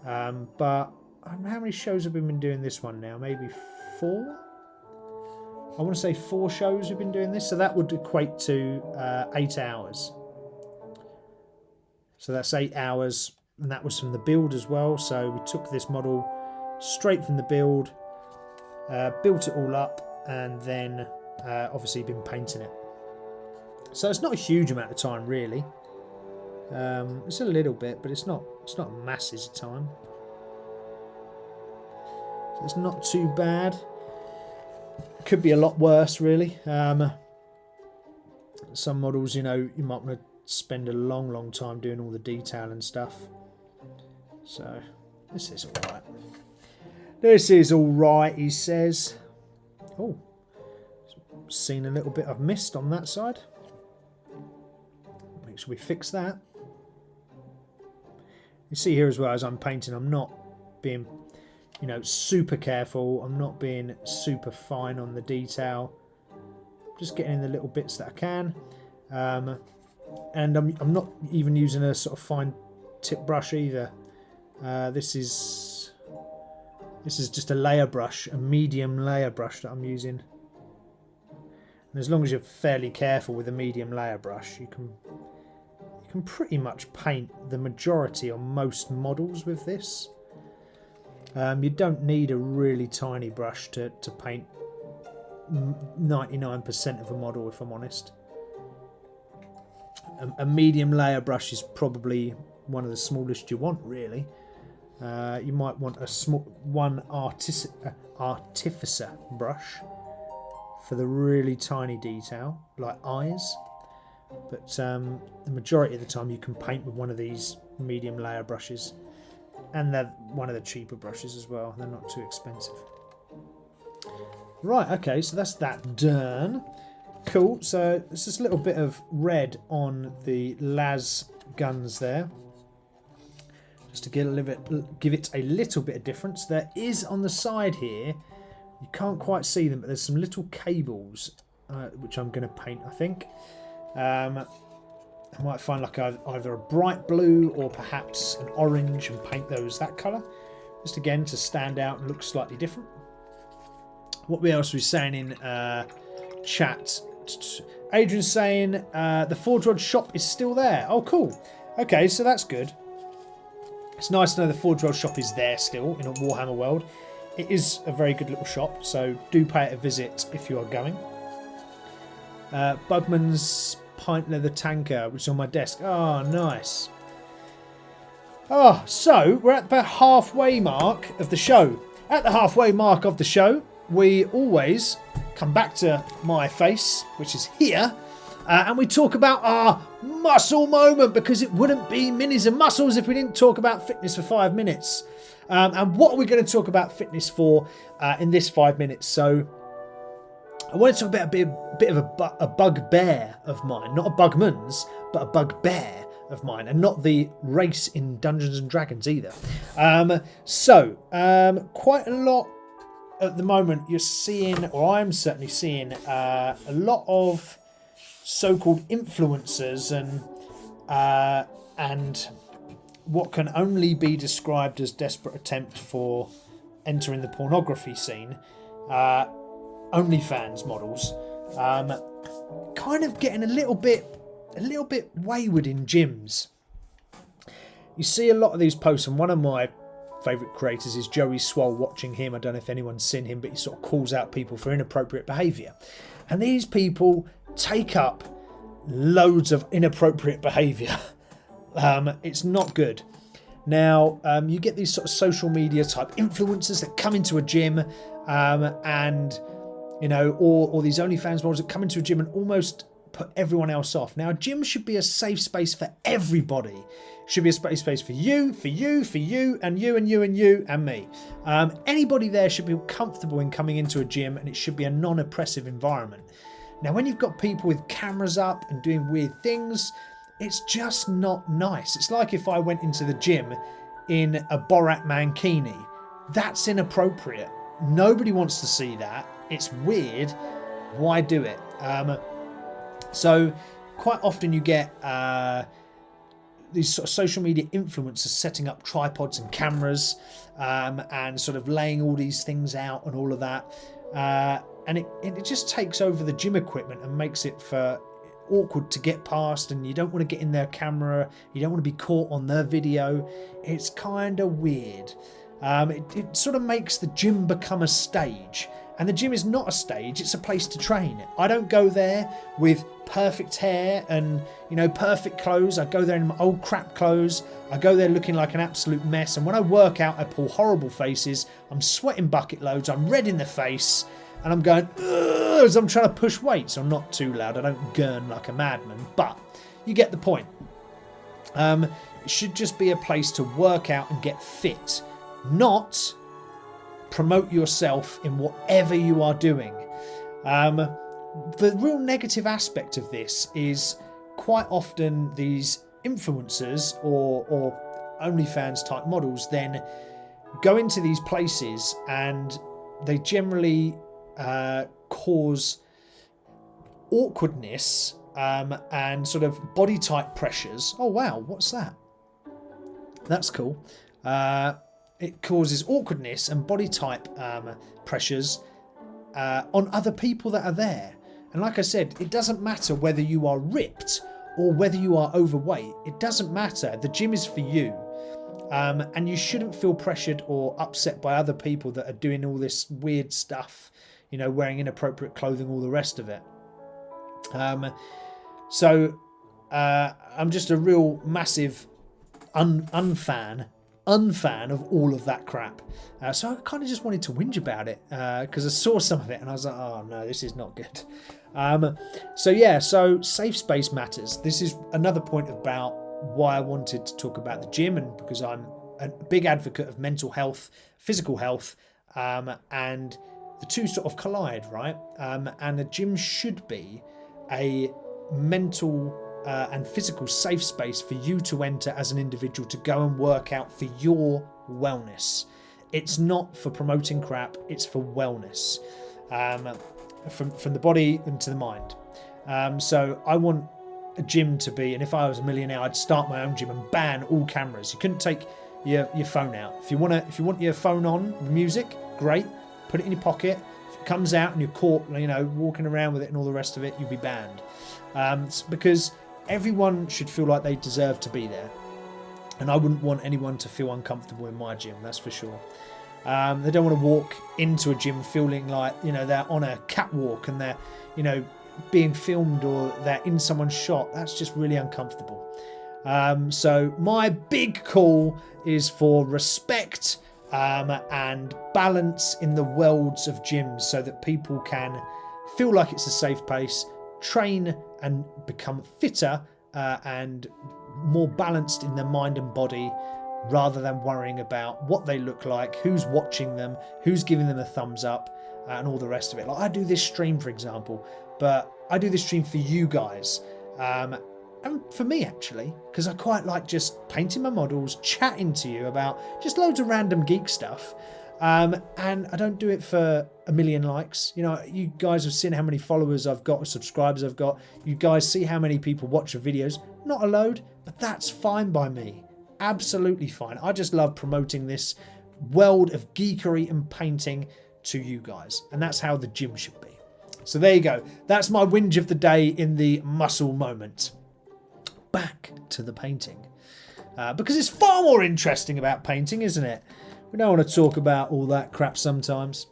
But how many shows have we been doing this one now? Maybe 4? I want to say 4 shows we've been doing this, so that would equate to 8 hours. So that's 8 hours, and that was from the build as well. So we took this model straight from the build, built it all up, and then obviously been painting it. So it's not a huge amount of time, really. It's a little bit, but it's not masses of time. So it's not too bad. Could be a lot worse, really. Some models, you know, you might want to spend a long time doing all the detail and stuff. So this is all right. This is all right, he says. Oh, seen a little bit of mist on that side. Make sure we fix that. You see here as well, as I'm painting, I'm not being, you know, super careful. I'm not being super fine on the detail. Just getting in the little bits that I can. And I'm not even using a sort of fine tip brush either. This is just a layer brush, a medium layer brush that I'm using. And as long as you're fairly careful with a medium layer brush, you can pretty much paint the majority on most models with this. You don't need a really tiny brush to paint 99% of a model, if I'm honest. A medium layer brush is probably one of the smallest you want, really. You might want one artificer brush for the really tiny detail, like eyes. But the majority of the time you can paint with one of these medium layer brushes. And they're one of the cheaper brushes as well. They're not too expensive. Right, okay, so that's that done. Cool, so there's just a little bit of red on the las guns there. Just to give it a little bit of difference. There is on the side here, you can't quite see them, but there's some little cables, which I'm going to paint, I think. I might find like either a bright blue or perhaps an orange and paint those that colour. Just again to stand out and look slightly different. What else are we saying in chat? Adrian's saying the Forge Rod shop is still there. Oh, cool. Okay, so that's good. It's nice to know the Forge Rod shop is there still in a Warhammer world. It is a very good little shop, so do pay it a visit if you are going. Bugman's pint leather tanker, which is on my desk. Oh, nice. Oh, so we're at the halfway mark of the show. At the halfway mark of the show, we always come back to my face, which is here, and we talk about our muscle moment, because it wouldn't be Minis and Muscles if we didn't talk about fitness for 5 minutes. And what are we going to talk about fitness for in this 5 minutes? So I want to talk about a bit of a bugbear of mine. Not a bugman's, but a bugbear of mine. And not the race in Dungeons and Dragons either. Quite a lot at the moment you're seeing, or I'm certainly seeing, a lot of so-called influencers and what can only be described as desperate attempt for entering the pornography scene, OnlyFans models, kind of getting a little bit wayward in gyms. You see a lot of these posts, and one of my favourite creators is Joey Swole. Watching him, I don't know if anyone's seen him, but he sort of calls out people for inappropriate behaviour, and these people take up loads of inappropriate behaviour. It's not good. Now, you get these sort of social media type influencers that come into a gym, and you know, or these OnlyFans models that come into a gym and almost put everyone else off. Now, a gym should be a safe space for everybody. It should be a space for you, and you, and me. Anybody there should be comfortable in coming into a gym, and it should be a non-oppressive environment. Now, when you've got people with cameras up and doing weird things, it's just not nice. It's like if I went into the gym in a Borat mankini. That's inappropriate. Nobody wants to see that. It's weird. Why do it? So quite often you get these sort of social media influencers setting up tripods and cameras, and sort of laying all these things out and all of that. And it just takes over the gym equipment and makes it for awkward to get past, and you don't want to get in their camera, you don't want to be caught on their video. It's kind of weird. It sort of makes the gym become a stage, and the gym is not a stage, it's a place to train. I don't go there with perfect hair and, you know, perfect clothes. I go there in my old crap clothes. I go there looking like an absolute mess, and when I work out I pull horrible faces. I'm sweating bucket loads, I'm red in the face, and I'm going ugh, as I'm trying to push weights. I'm not too loud, I don't gurn like a madman, but you get the point. It should just be a place to work out and get fit, not promote yourself in whatever you are doing. The real negative aspect of this is quite often these influencers or OnlyFans type models then go into these places, and they generally cause awkwardness and sort of body type pressures. Oh wow, what's that? That's cool. It causes awkwardness and body type pressures on other people that are there. And like I said, it doesn't matter whether you are ripped or whether you are overweight. It doesn't matter. The gym is for you. And you shouldn't feel pressured or upset by other people that are doing all this weird stuff, you know, wearing inappropriate clothing, all the rest of it. I'm just a real massive unfan of all of that crap. So I kind of just wanted to whinge about it because I saw some of it and I was like, oh no, this is not good. So safe space matters. This is another point about why I wanted to talk about the gym, and because I'm a big advocate of mental health, physical health, and the two sort of collide, right? And the gym should be a mental and physical safe space for you to enter as an individual to go and work out for your wellness. It's not for promoting crap, it's for wellness, from the body into the mind. So I want a gym to be, and if I was a millionaire, I'd start my own gym and ban all cameras. You couldn't take your phone out. If you want your phone on with music, great, put it in your pocket. If it comes out and you're caught, walking around with it and all the rest of it, you'll be banned. Because everyone should feel like they deserve to be there, and I wouldn't want anyone to feel uncomfortable in my gym. That's for sure. They don't want to walk into a gym feeling like they're on a catwalk and they're being filmed or they're in someone's shot. That's just really uncomfortable. So my big call is for respect and balance in the worlds of gyms, so that people can feel like it's a safe place, train and become fitter and more balanced in their mind and body, rather than worrying about what they look like, who's watching them, who's giving them a thumbs up, and all the rest of it. Like, I do this stream, for example, but I do this stream for you guys, and for me, actually, because I quite like just painting my models, chatting to you about just loads of random geek stuff, and I don't do it for a million likes. You guys have seen how many followers I've got or subscribers I've got. You guys see how many people watch the videos. Not a load, but that's fine by me. Absolutely fine. I just love promoting this world of geekery and painting to you guys, and that's how the gym should be. So there you go. That's my whinge of the day in the muscle moment. Back to the painting, because it's far more interesting about painting, isn't it? We don't want to talk about all that crap sometimes.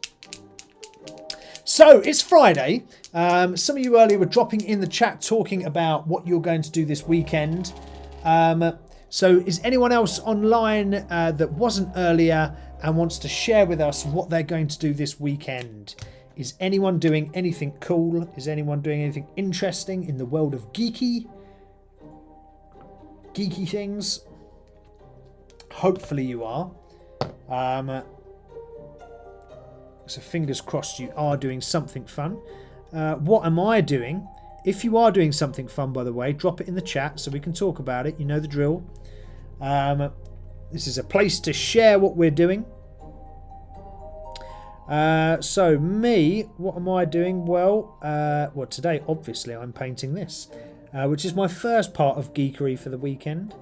So it's Friday. Some of you earlier were dropping in the chat talking about what you're going to do this weekend. So is anyone else online that wasn't earlier and wants to share with us what they're going to do this weekend? Is anyone doing anything cool? Is anyone doing anything interesting in the world of geeky things? Hopefully you are. So fingers crossed you are doing something fun. What am I doing? If you are doing something fun, by the way, drop it in the chat so we can talk about it. You know the drill. This is a place to share what we're doing. So me, what am I doing? Well, today, obviously, I'm painting this, which is my first part of geekery for the weekend.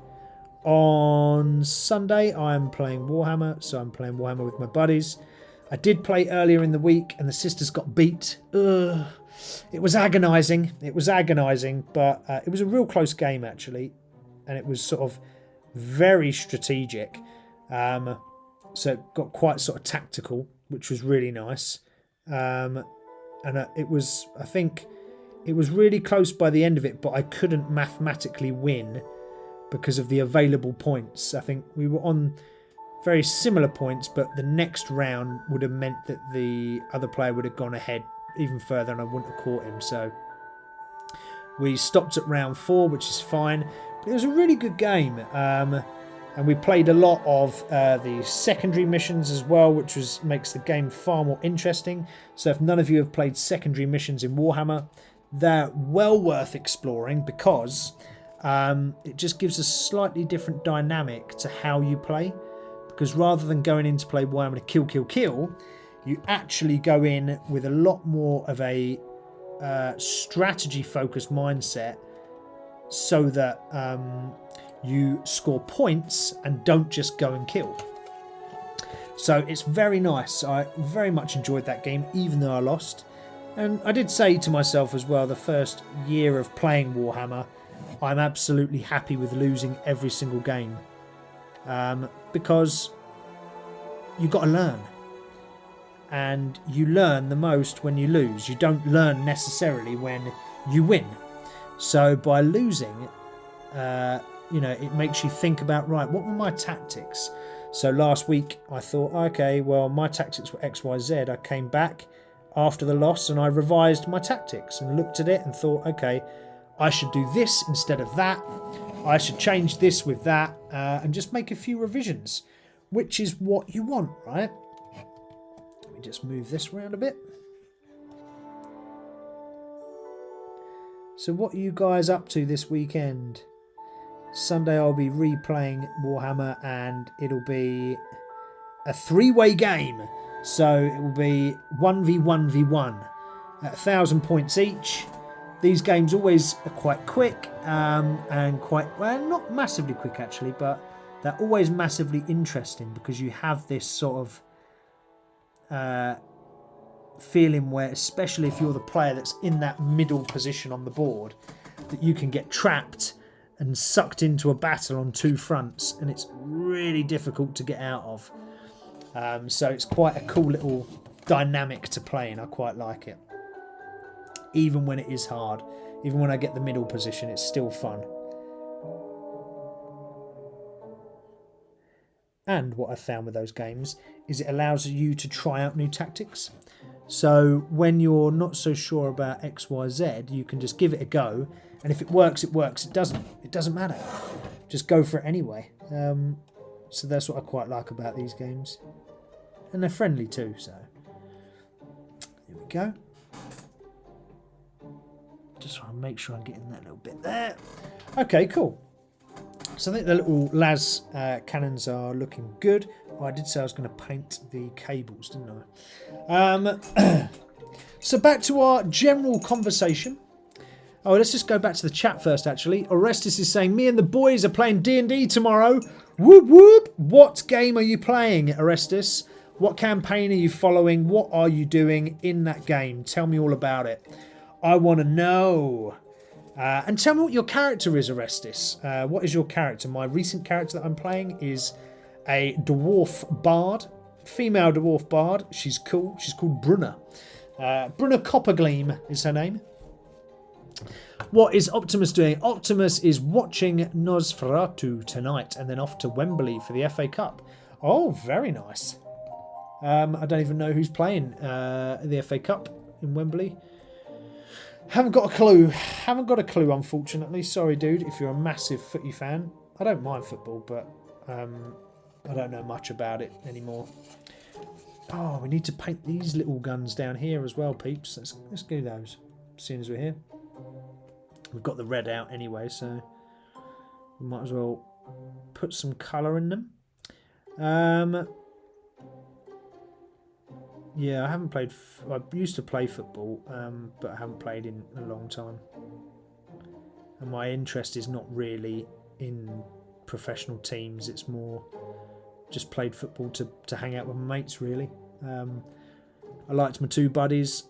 On Sunday, I'm playing Warhammer, so I'm playing Warhammer with my buddies. I did play earlier in the week, and the sisters got beat. Ugh. It was agonising. It was agonising, but it was a real close game, actually, and it was sort of very strategic. So it got quite sort of tactical, which was really nice. And it was, I think, it was really close by the end of it, but I couldn't mathematically win because of the available points. I think we were on very similar points, but the next round would have meant that the other player would have gone ahead even further and I wouldn't have caught him. So we stopped at round 4, which is fine. But it was a really good game. And we played a lot of the secondary missions as well, which makes the game far more interesting. So if none of you have played secondary missions in Warhammer, they're well worth exploring, because it just gives a slightly different dynamic to how you play. Because rather than going in to play Warhammer to kill, you actually go in with a lot more of a strategy-focused mindset, so that you score points and don't just go and kill. So it's very nice. I very much enjoyed that game, even though I lost. And I did say to myself as well, the first year of playing Warhammer, I'm absolutely happy with losing every single game. Because you've got to learn. And you learn the most when you lose. You don't learn necessarily when you win. So by losing, it makes you think about, right, what were my tactics? So last week I thought, okay, well, my tactics were X, Y, Z. I came back after the loss and I revised my tactics and looked at it and thought, okay, I should do this instead of that. I should change this with that, and just make a few revisions, which is what you want, right? Let me just move this around a bit. So what are you guys up to this weekend? Sunday I'll be replaying Warhammer, and it'll be a 3-way game. So it will be 1v1v1 at 1,000 points each. These games always are quite quick and quite, well, not massively quick actually, but they're always massively interesting because you have this sort of feeling where, especially if you're the player that's in that middle position on the board, that you can get trapped and sucked into a battle on two fronts, and it's really difficult to get out of. So it's quite a cool little dynamic to play in. I quite like it. Even when it is hard, even when I get the middle position, it's still fun. And what I found with those games is it allows you to try out new tactics. So when you're not so sure about X, Y, Z, you can just give it a go, and if it works, it works. It doesn't matter. Just go for it anyway. So that's what I quite like about these games, and they're friendly too. So here we go. Just want to make sure I'm getting that little bit there. Okay, cool. So I think the little las cannons are looking good. Oh, I did say I was going to paint the cables, didn't I? So back to our general conversation. Oh, let's just go back to the chat first, actually. Orestes is saying, me and the boys are playing D&D tomorrow. Whoop, whoop. What game are you playing, Orestes? What campaign are you following? What are you doing in that game? Tell me all about it. I want to know. And tell me what your character is, Orestes. What is your character? My recent character that I'm playing is a dwarf bard. Female dwarf bard. She's cool. She's called Brunner. Brunner Coppergleam is her name. What is Optimus doing? Optimus is watching Nosferatu tonight and then off to Wembley for the FA Cup. Oh, very nice. I don't even know who's playing the FA Cup in Wembley. Haven't got a clue. Haven't got a clue, unfortunately. Sorry, dude, if you're a massive footy fan. I don't mind football, but I don't know much about it anymore. Oh, we need to paint these little guns down here as well, peeps. Let's do those as soon as we're here. We've got the red out anyway, so we might as well put some colour in them. Yeah, I haven't played... I used to play football, but I haven't played in a long time. And my interest is not really in professional teams. It's more just played football to hang out with my mates, really. I liked my two buddies.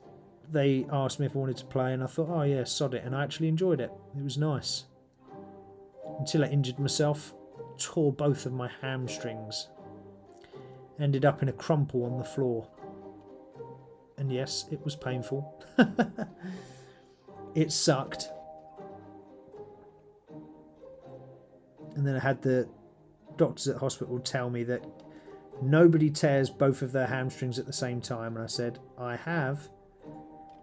They asked me if I wanted to play, and I thought, oh yeah, sod it. And I actually enjoyed it. It was nice. Until I injured myself. Tore both of my hamstrings. Ended up in a crumple on the floor. And yes, it was painful. It sucked. And then I had the doctors at hospital tell me that nobody tears both of their hamstrings at the same time. And I said, I have.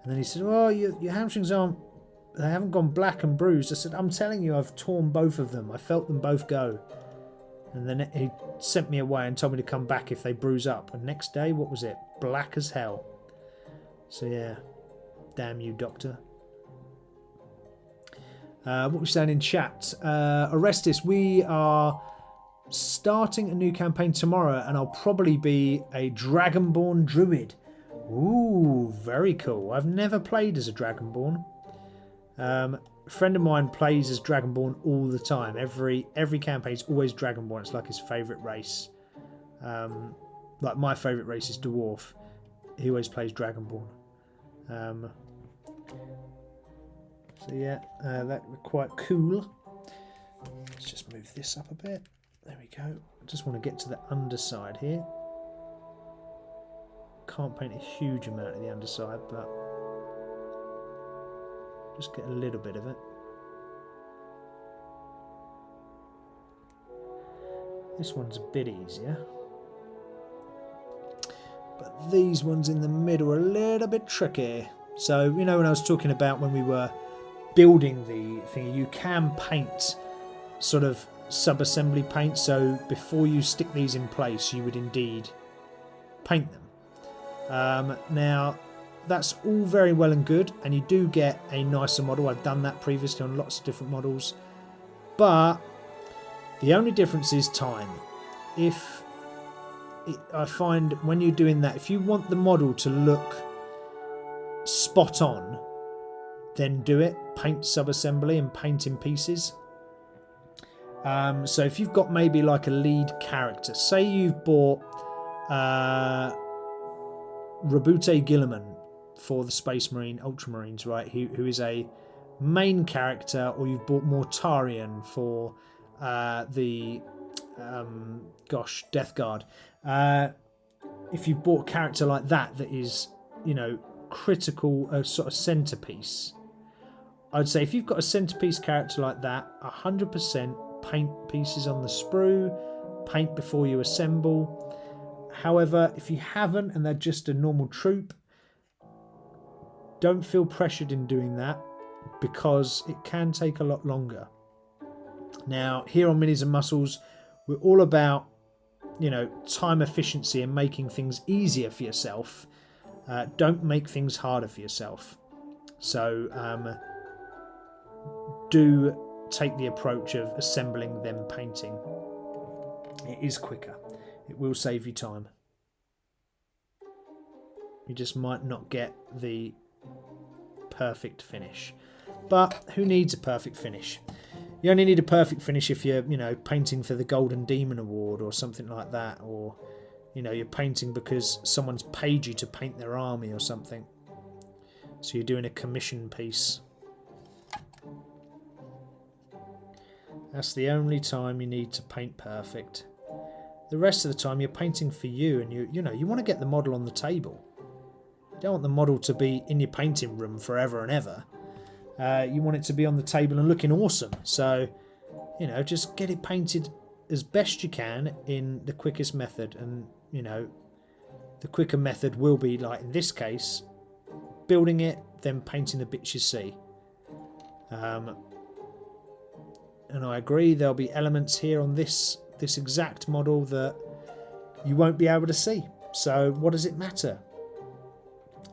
And then he said, oh, your hamstrings they haven't gone black and bruised. I said, I'm telling you, I've torn both of them. I felt them both go. And then he sent me away and told me to come back if they bruise up. And next day, what was it? Black as hell. So yeah, damn you, doctor. What we're saying in chat. Orestes, we are starting a new campaign tomorrow, and I'll probably be a Dragonborn Druid. Ooh, very cool. I've never played as a Dragonborn. A friend of mine plays as Dragonborn all the time. Every campaign is always Dragonborn. It's like his favourite race. Like my favourite race is Dwarf. He always plays Dragonborn. So yeah, that was quite cool. Let's just move this up a bit. There we go. I just want to get to the underside here. Can't paint a huge amount of the underside, but just get a little bit of it. This one's a bit easier. But these ones in the middle are a little bit tricky. So, you know, when I was talking about when we were building the thing, you can paint sort of sub-assembly paint. So before you stick these in place, you would indeed paint them. Now, that's all very well and good, and you do get a nicer model. I've done that previously on lots of different models. But the only difference is time. I find when you're doing that, if you want the model to look spot on, then do it. Paint sub-assembly and paint in pieces. So if you've got maybe like a lead character, say you've bought Rabute Gilliman for the Space Marine Ultramarines, right? Who is a main character, or you've bought Mortarion for the Death Guard. If you've bought a character like that is, you know, critical, a sort of centerpiece, I'd say if you've got a centerpiece character like that, 100% paint pieces on the sprue, paint before you assemble. However, if you haven't and they're just a normal troop, don't feel pressured in doing that, because it can take a lot longer. Now, here on Minis and Muscles, we're all about, you know, time efficiency and making things easier for yourself. Don't make things harder for yourself. So do take the approach of assembling then painting. It is quicker. It will save you time. You just might not get the perfect finish. But who needs a perfect finish? You only need a perfect finish if you're, you know, painting for the Golden Demon Award or something like that, or, you know, you're painting because someone's paid you to paint their army or something. So you're doing a commission piece. That's the only time you need to paint perfect. The rest of the time you're painting for you, and you know, you want to get the model on the table. You don't want the model to be in your painting room forever and ever. You want it to be on the table and looking awesome. So, you know, just get it painted as best you can in the quickest method. And, you know, the quicker method will be, like in this case, building it, then painting the bits you see. And I agree, there'll be elements here on this exact model that you won't be able to see. So what does it matter?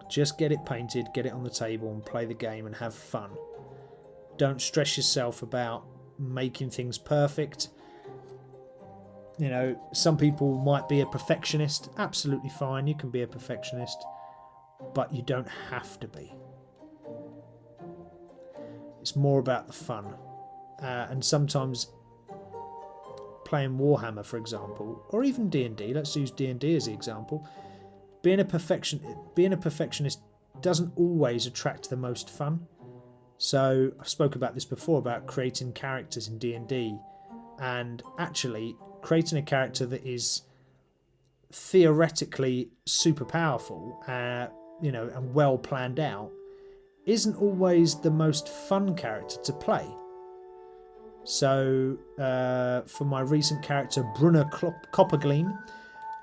Just get it painted, get it on the table and play the game and have fun. Don't stress yourself about making things perfect. You know, some people might be a perfectionist. Absolutely fine, you can be a perfectionist, but you don't have to be. It's more about the fun. And sometimes playing Warhammer, for example, or even D&D, let's use D&D as the example, being a perfectionist doesn't always attract the most fun. So I've spoke about this before, about creating characters in D&D, and actually creating a character that is theoretically super powerful, you know, and well planned out, isn't always the most fun character to play. So for my recent character Brunner Coppergleam,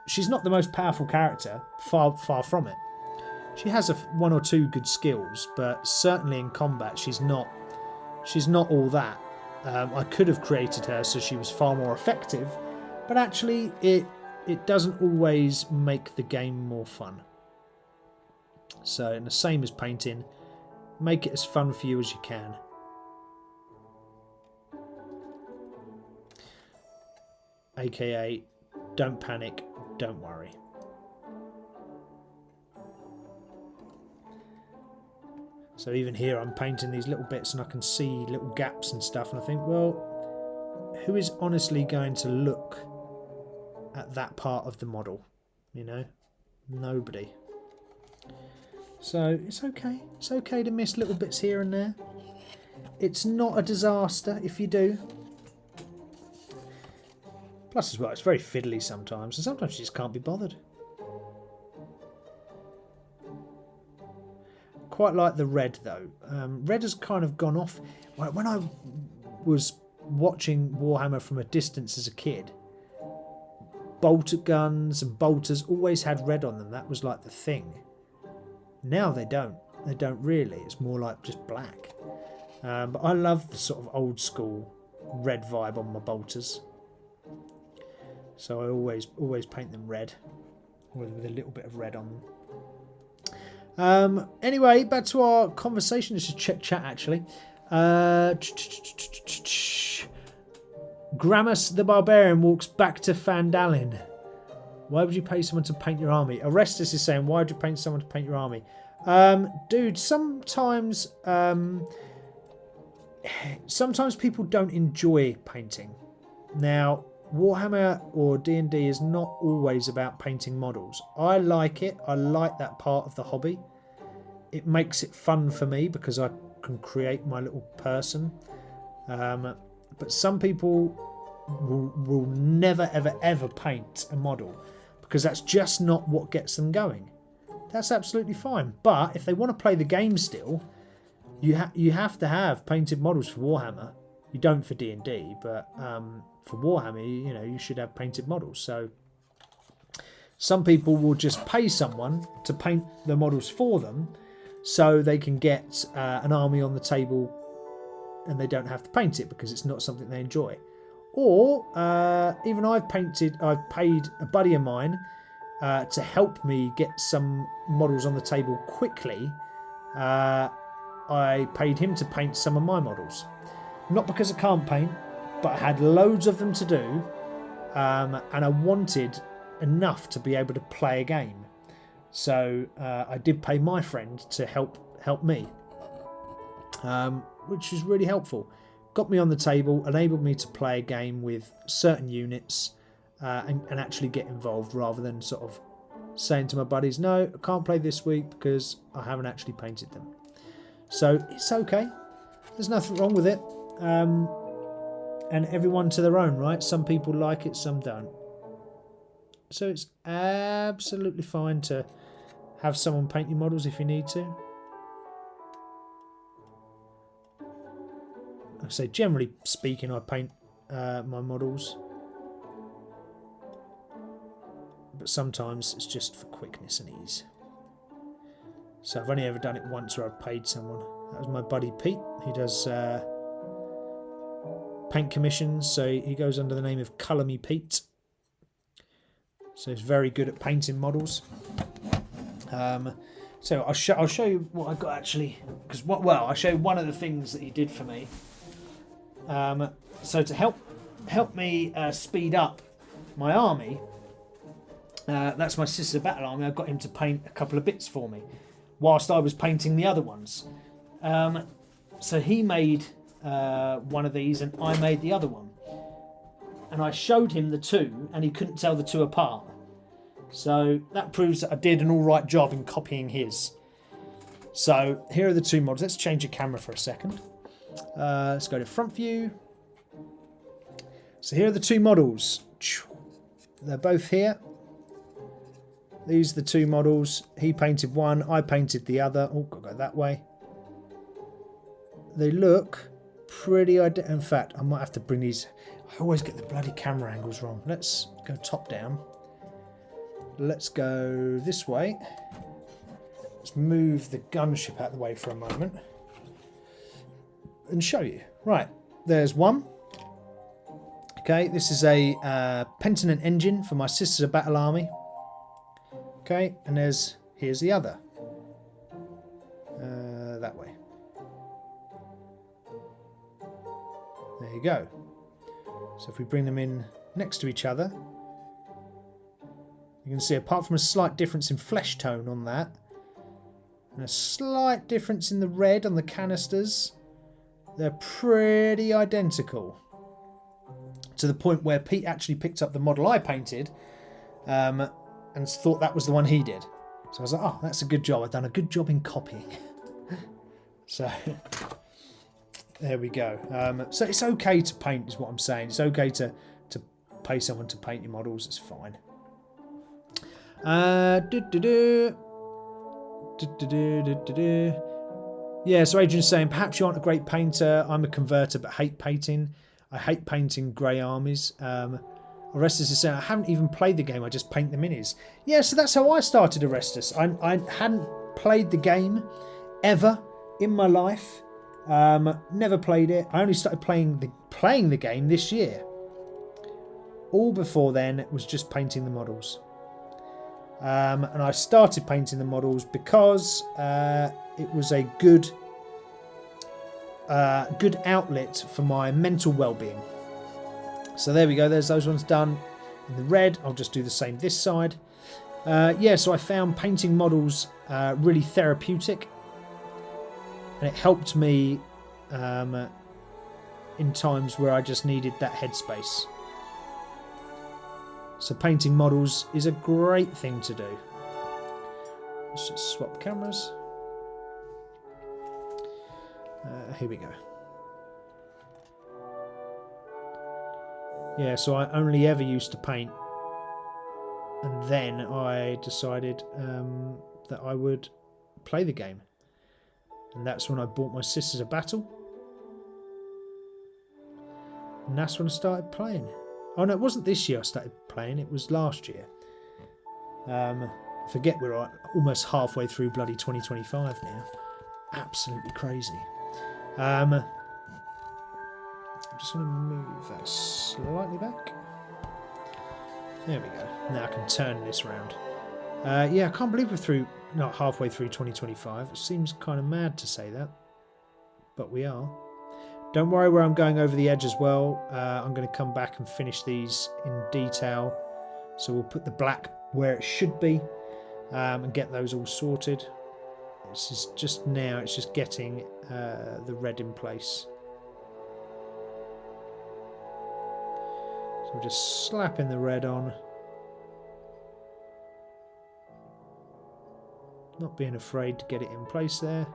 she's not the most powerful character, far from it. She has one or two good skills, but certainly in combat she's not all that. I could have created her so she was far more effective, but actually it doesn't always make the game more fun. So, and the same as painting, make it as fun for you as you can. AKA, don't panic, don't worry. So even here I'm painting these little bits and I can see little gaps and stuff, and I think, well, who is honestly going to look at that part of the model? You know, nobody. So it's okay. It's okay to miss little bits here and there. It's not a disaster if you do. Plus as well, it's very fiddly sometimes, and sometimes you just can't be bothered. Quite like the red though. Red has kind of gone off. When I was watching Warhammer from a distance as a kid, bolt guns and bolters always had red on them. That was like the thing. Now they don't. They don't really. It's more like just black. But I love the sort of old school red vibe on my bolters. So I always paint them red, with a little bit of red on them. Anyway, back to our conversation. This is chat actually. Gramus the Barbarian walks back to Fandalin. Why would you pay someone to paint your army? Orestes is saying, why would you pay someone to paint your army? Dude, sometimes people don't enjoy painting. Now, Warhammer or D&D is not always about painting models. I like it. I like that part of the hobby. It makes it fun for me because I can create my little person. But some people will never, ever, ever paint a model because that's just not what gets them going. That's absolutely fine. But if they want to play the game still, you have to have painted models for Warhammer. You don't for D&D, but for Warhammer, you should have painted models. So some people will just pay someone to paint the models for them so they can get an army on the table and they don't have to paint it because it's not something they enjoy. Or even I've paid a buddy of mine to help me get some models on the table quickly. I paid him to paint some of my models. Not because I can't paint, but I had loads of them to do, and I wanted enough to be able to play a game. So I did pay my friend to help me, which was really helpful. Got me on the table, enabled me to play a game with certain units and actually get involved rather than sort of saying to my buddies, no, I can't play this week because I haven't actually painted them. So it's okay. There's nothing wrong with it. And everyone to their own, right? Some people like it, some don't. So it's absolutely fine to have someone paint your models if you need to. Like I say, generally speaking, I paint my models. But sometimes it's just for quickness and ease. So I've only ever done it once where I've paid someone. That was my buddy Pete. He does paint commissions, so he goes under the name of Colour Me Pete. So he's very good at painting models. So I'll show you what I got actually, because I'll show you one of the things that he did for me. So to help me speed up my army, that's my Sister Battle Army. I got him to paint a couple of bits for me, whilst I was painting the other ones. So he made one of these and I made the other one. And I showed him the two and he couldn't tell the two apart. So that proves that I did an alright job in copying his. So here are the two models. Let's change the camera for a second. Let's go to front view. So here are the two models. They're both here. These are the two models. He painted one, I painted the other. Oh, gotta go that way. They look pretty identical. In fact, I might have to bring these. I always get the bloody camera angles wrong. Let's go top down. Let's go this way. Let's move the gunship out of the way for a moment and show you. Right, there's one. Okay, this is a Pentanent engine for my Sisters of Battle Army. Okay, and here's the other. That way. There you go. So if we bring them in next to each other, you can see apart from a slight difference in flesh tone on that, and a slight difference in the red on the canisters, they're pretty identical. To the point where Pete actually picked up the model I painted and thought that was the one he did. So I was like, oh, that's a good job. I've done a good job in copying. So there we go. So it's okay to paint is what I'm saying. It's okay to pay someone to paint your models. It's fine. Yeah, so Adrian's saying, perhaps you aren't a great painter. I'm a converter but hate painting. I hate painting grey armies. Orestes is saying, I haven't even played the game, I just paint the minis. Yeah, so that's how I started Orestes. I hadn't played the game ever in my life. Never played it. I only started playing the game this year. All before then, it was just painting the models. And I started painting the models because it was a good outlet for my mental well-being. So there we go, there's those ones done in the red. I'll just do the same this side. Yeah, so I found painting models really therapeutic, and it helped me in times where I just needed that headspace. So painting models is a great thing to do. Let's just swap cameras. Here we go. Yeah, so I only ever used to paint, and then I decided that I would play the game, and that's when I bought my Sisters of Battle, and that's when I started playing. Oh no, it wasn't this year I started playing, it was last year. I forget we're almost halfway through bloody 2025 now. Absolutely crazy. I'm just going to move that slightly back. There we go. Now I can turn this round. Yeah, I can't believe we're not halfway through 2025. It seems kind of mad to say that, but we are. Don't worry where I'm going over the edge as well. I'm going to come back and finish these in detail. So we'll put the black where it should be and get those all sorted. This is just now, it's just getting the red in place. So we're just slapping the red on. Not being afraid to get it in place there.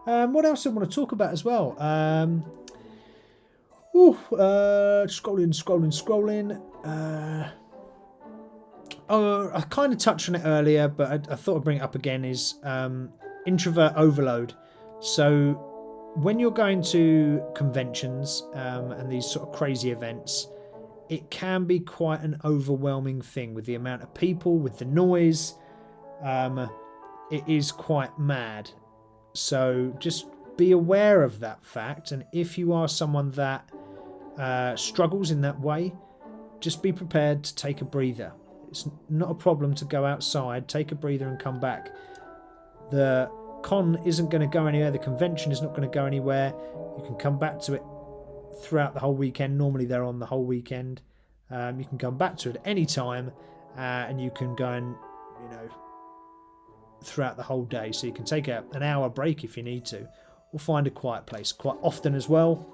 What else I want to talk about as well? Scrolling. I kind of touched on it earlier, but I thought I'd bring it up again, is introvert overload. So when you're going to conventions and these sort of crazy events, it can be quite an overwhelming thing with the amount of people, with the noise. It is quite mad. So just be aware of that fact, and if you are someone that struggles in that way, just be prepared to take a breather. It's not a problem to go outside, take a breather and come back. The con isn't going to go anywhere, the convention is not going to go anywhere. You can come back to it throughout the whole weekend. Normally they're on the whole weekend. You can come back to it at any time, and you can go and, throughout the whole day. So you can take an hour break if you need to, or find a quiet place. Quite often as well,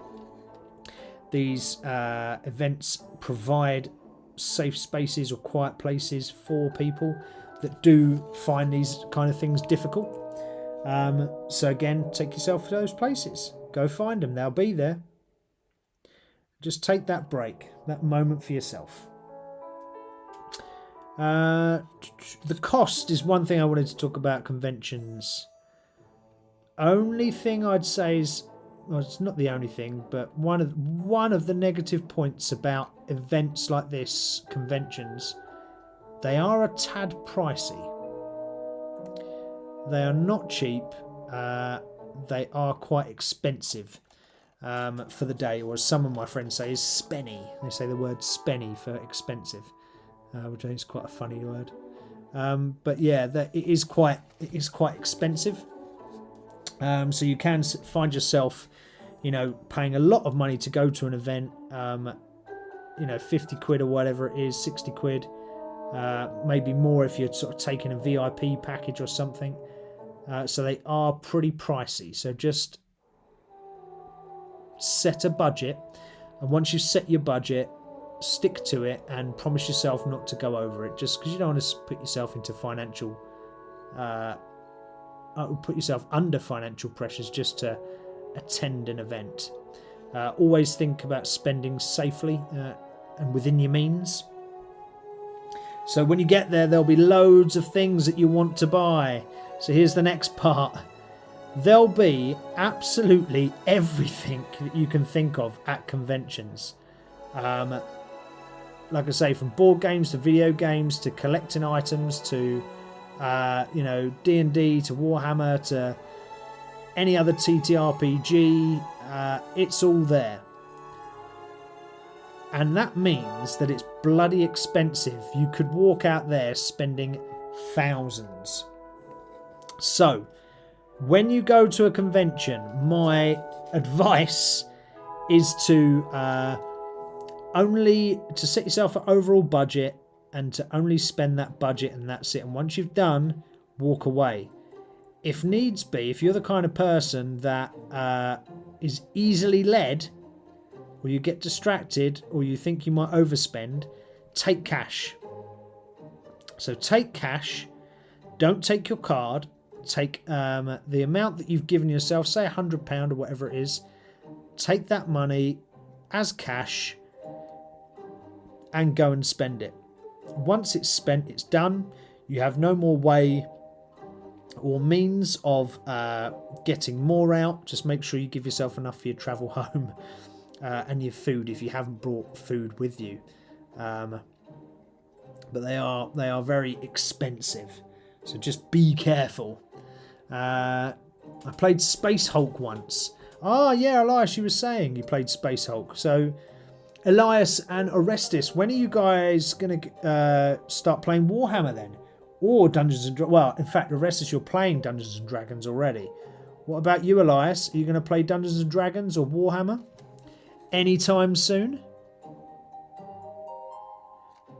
these events provide safe spaces or quiet places for people that do find these kind of things difficult. So again, take yourself to those places. Go find them. They'll be there. Just take that break, that moment for yourself. The cost is one thing I wanted to talk about conventions. Only thing I'd say is, well, it's not the only thing, but one of the negative points about events like this, conventions, they are a tad pricey. They are not cheap. They are quite expensive for the day, or as some of my friends say, is spenny. They say the word spenny for expensive, which I think is quite a funny word. But yeah, it is quite expensive. So you can find yourself, paying a lot of money to go to an event. 50 quid or whatever it is, 60 quid, maybe more if you're sort of taking a VIP package or something. So they are pretty pricey. So just set a budget, and once you set your budget, stick to it and promise yourself not to go over it, just because you don't want to put yourself into put yourself under financial pressures just to attend an event. Always think about spending safely and within your means. So when you get there, there'll be loads of things that you want to buy. So here's the next part. There'll be absolutely everything that you can think of at conventions. Like I say, from board games to video games to collecting items to D&D to Warhammer to any other TTRPG, it's all there. And that means that it's bloody expensive. You could walk out there spending thousands. So, when you go to a convention, my advice is to only to set yourself an overall budget and to only spend that budget and that's it. And once you've done, walk away. If needs be, if you're the kind of person that is easily led, or you get distracted, or you think you might overspend, take cash. So take cash. Don't take your card. Take the amount that you've given yourself, say £100 or whatever it is. Take that money as cash and go and spend it. Once it's spent, it's done. You have no more way or means of getting more out. Just make sure you give yourself enough for your travel home and your food if you haven't brought food with you. But they are very expensive, so just be careful. I played Space Hulk once. Ah, yeah, Elias, you were saying you played Space Hulk. So, Elias and Orestes, when are you guys going to start playing Warhammer then? Or Dungeons and Dragons? Well, in fact, Orestes, you're playing Dungeons and Dragons already. What about you, Elias? Are you going to play Dungeons and Dragons or Warhammer anytime soon?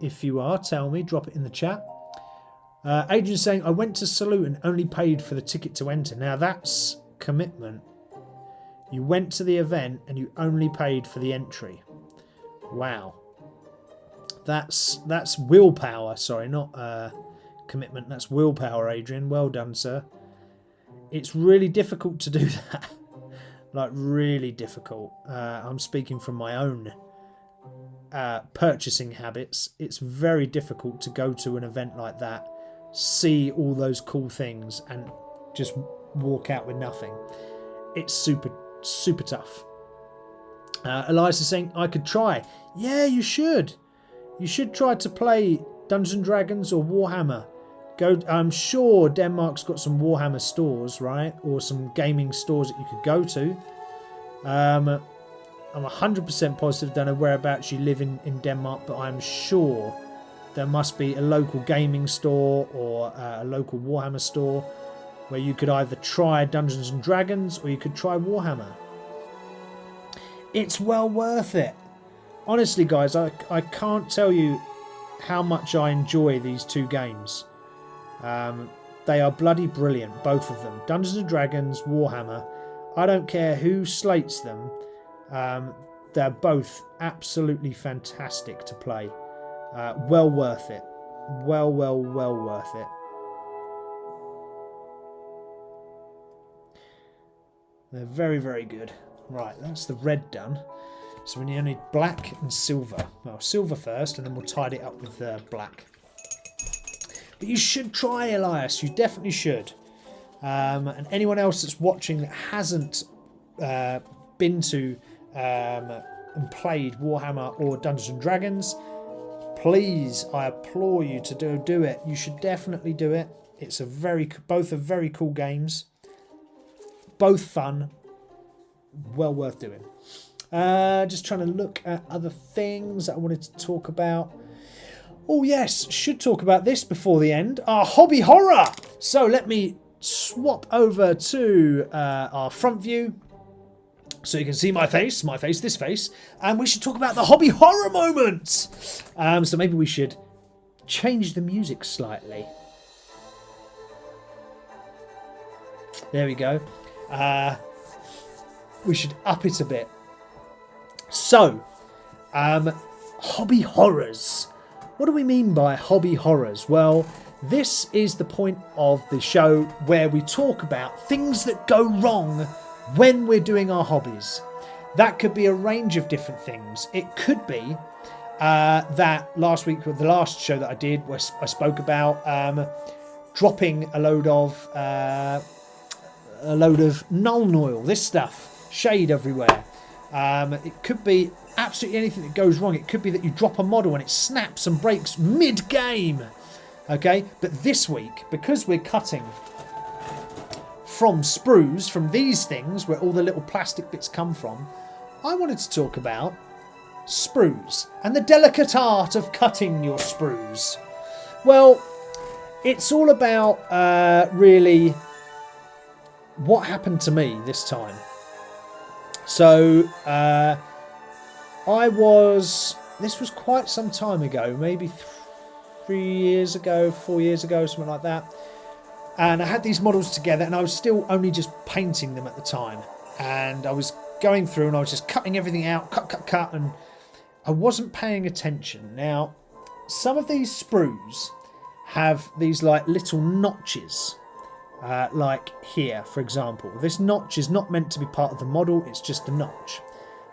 If you are, tell me. Drop it in the chat. Adrian's saying, I went to Salute and only paid for the ticket to enter. Now, that's commitment. You went to the event and you only paid for the entry. Wow. That's willpower. Sorry, not commitment. That's willpower, Adrian. Well done, sir. It's really difficult to do that. Like, really difficult. I'm speaking from my own purchasing habits. It's very difficult to go to an event like that, see all those cool things and just walk out with nothing. It's super tough. Elias is saying I could try. Yeah, you should try to play Dungeons and Dragons or Warhammer. I'm sure Denmark's got some Warhammer stores, right, or some gaming stores that you could go to. I'm 100% positive, don't know whereabouts you live in Denmark, but I'm sure there must be a local gaming store or a local Warhammer store where you could either try Dungeons and Dragons or you could try Warhammer. It's well worth it. Honestly, guys, I can't tell you how much I enjoy these two games. They are bloody brilliant, both of them. Dungeons and Dragons, Warhammer. I don't care who slates them. They're both absolutely fantastic to play. Well worth it. Well worth it. They're very good. Right, that's the red done. So we need black and silver. Well, silver first, and then we'll tidy it up with black. But you should try, Elias. You definitely should. And anyone else that's watching that hasn't been to and played Warhammer or Dungeons and Dragons, please, I implore you to do it. You should definitely do it. It's both are very cool games. Both fun. Well worth doing. Just trying to look at other things that I wanted to talk about. Oh yes, should talk about this before the end. Our hobby horror. So let me swap over to our front view so you can see my face, this face, and we should talk about the hobby horror moment. So maybe we should change the music slightly. There we go. We should up it a bit. So, hobby horrors. What do we mean by hobby horrors? Well, this is the point of the show where we talk about things that go wrong when we're doing our hobbies. That could be a range of different things. It could be that last week, with the last show that I did, where I spoke about dropping a load of Nuln oil, this stuff, shade everywhere. It could be absolutely anything that goes wrong. It could be that you drop a model and it snaps and breaks mid-game. Okay, but this week, because we're cutting from sprues, from these things where all the little plastic bits come from, I wanted to talk about sprues and the delicate art of cutting your sprues. Well, it's all about really what happened to me this time. So this was quite some time ago, maybe 4 years ago, something like that. And I had these models together, and I was still only just painting them at the time. And I was going through, and I was just cutting everything out, cut, and I wasn't paying attention. Now, some of these sprues have these like little notches, like here, for example. This notch is not meant to be part of the model, it's just a notch.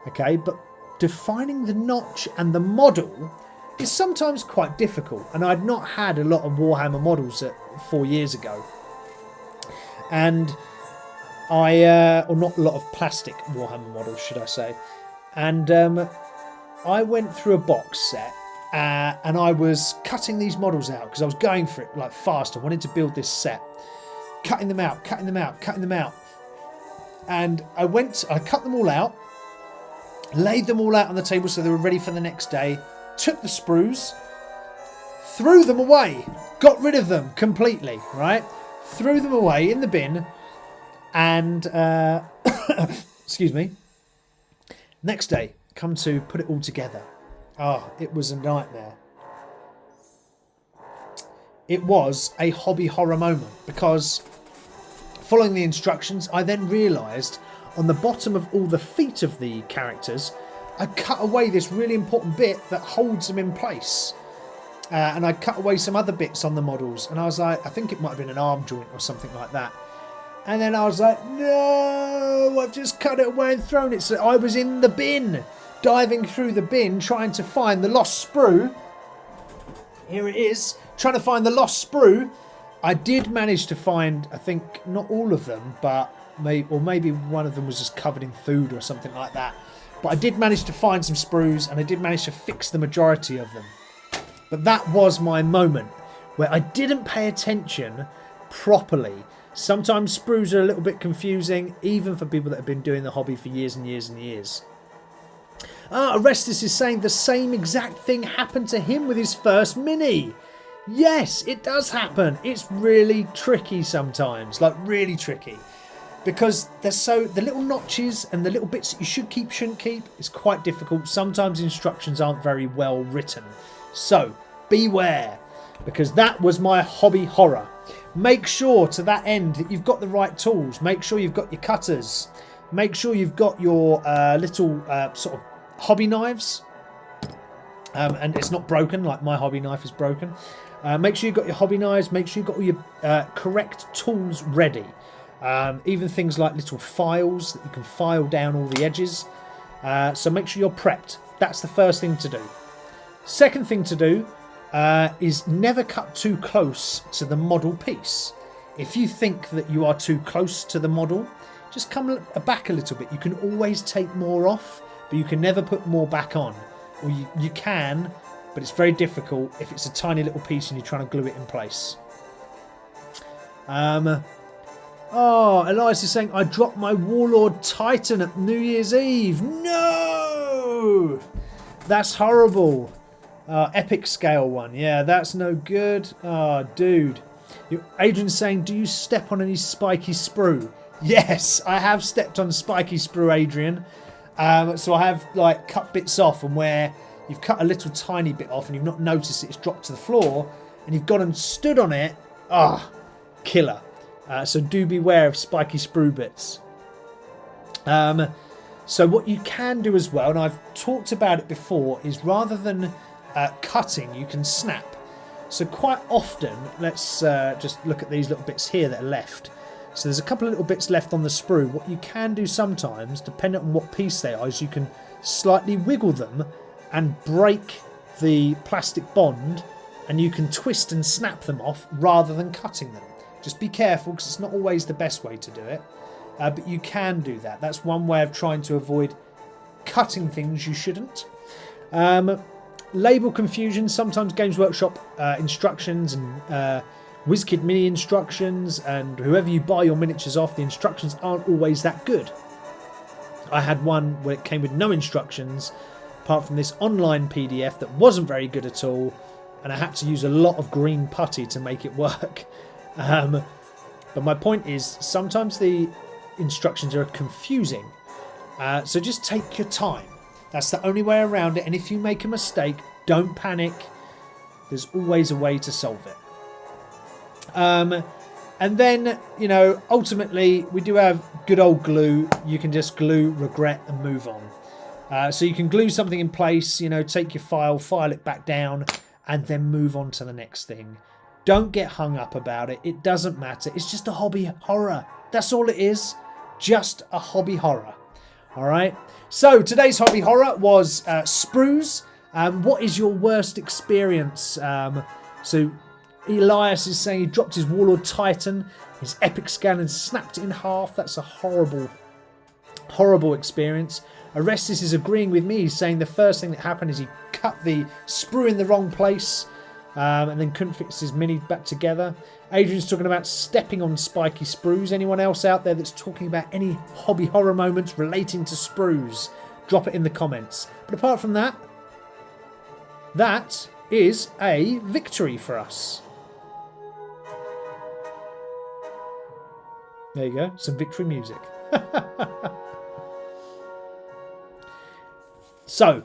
Okay, but defining the notch and the model is sometimes quite difficult, and I'd not had a lot of Warhammer models 4 years ago, and or not a lot of plastic Warhammer models, should I say, and I went through a box set, and I was cutting these models out because I was going for it like fast. I wanted to build this set, cutting them out, and I cut them all out, laid them all out on the table so they were ready for the next day, took the sprues, threw them away, got rid of them completely, right? Threw them away in the bin, and excuse me, next day come to put it all together. Oh, it was a nightmare. It was a hobby horror moment, because following the instructions, I then realised on the bottom of all the feet of the characters, I cut away this really important bit that holds them in place. And I cut away some other bits on the models, and I was like, I think it might have been an arm joint or something like that. And then I was like, no, I've just cut it away and thrown it. So I was in the bin, diving through the bin, trying to find the lost sprue. Here it is, trying to find the lost sprue. I did manage to find, I think, not all of them, but maybe one of them was just covered in food or something like that. But I did manage to find some sprues, and I did manage to fix the majority of them. But that was my moment where I didn't pay attention properly. Sometimes sprues are a little bit confusing, even for people that have been doing the hobby for years and years and years. Arestus is saying the same exact thing happened to him with his first mini. Yes, it does happen. It's really tricky sometimes, like really tricky. Because the little notches and the little bits that you should keep, shouldn't keep, it's quite difficult. Sometimes instructions aren't very well written. So, beware. Because that was my hobby horror. Make sure to that end that you've got the right tools. Make sure you've got your cutters. Make sure you've got your little sort of hobby knives. And it's not broken, like my hobby knife is broken. Make sure you've got your hobby knives. Make sure you've got all your correct tools ready. Even things like little files that you can file down all the edges. So make sure you're prepped. That's the first thing to do. Second thing to do is never cut too close to the model piece. If you think that you are too close to the model, just come back a little bit. You can always take more off, but you can never put more back on. Or you can, but it's very difficult if it's a tiny little piece and you're trying to glue it in place. Oh, Elias is saying, I dropped my Warlord Titan at New Year's Eve. No! That's horrible. Epic scale one. Yeah, that's no good. Oh, dude. Adrian's saying, do you step on any spiky sprue? Yes, I have stepped on spiky sprue, Adrian. So I have like cut bits off, and where you've cut a little tiny bit off and you've not noticed it's dropped to the floor, and you've gone and stood on it. Ah, killer. So do beware of spiky sprue bits. So what you can do as well, and I've talked about it before, is rather than cutting, you can snap. So quite often, let's just look at these little bits here that are left. So there's a couple of little bits left on the sprue. What you can do sometimes, depending on what piece they are, is you can slightly wiggle them and break the plastic bond, and you can twist and snap them off rather than cutting them. Just be careful, because it's not always the best way to do it. But you can do that. That's one way of trying to avoid cutting things you shouldn't. Label confusion. Sometimes Games Workshop instructions and WizKid Mini instructions, and whoever you buy your miniatures off, the instructions aren't always that good. I had one where it came with no instructions, apart from this online PDF that wasn't very good at all, and I had to use a lot of green putty to make it work. But my point is, sometimes the instructions are confusing, so just take your time. That's the only way around it. And if you make a mistake, don't panic. There's always a way to solve it. And then, you know, ultimately, we do have good old glue. You can just glue, regret, and move on. So you can glue something in place, you know, take your file it back down, and then move on to the next thing. Don't get hung up about it. It doesn't matter. It's just a hobby horror. That's all it is. Just a hobby horror. All right. So today's hobby horror was sprues. What is your worst experience? So Elias is saying he dropped his Warlord Titan, his epic scan, and snapped it in half. That's a horrible, horrible experience. Orestes is agreeing with me. He's saying the first thing that happened is he cut the sprue in the wrong place and then couldn't fix his mini back together. Adrian's talking about stepping on spiky sprues. Anyone else out there that's talking about any hobby horror moments relating to sprues? Drop it in the comments. But apart from that, that is a victory for us. There you go, some victory music. So,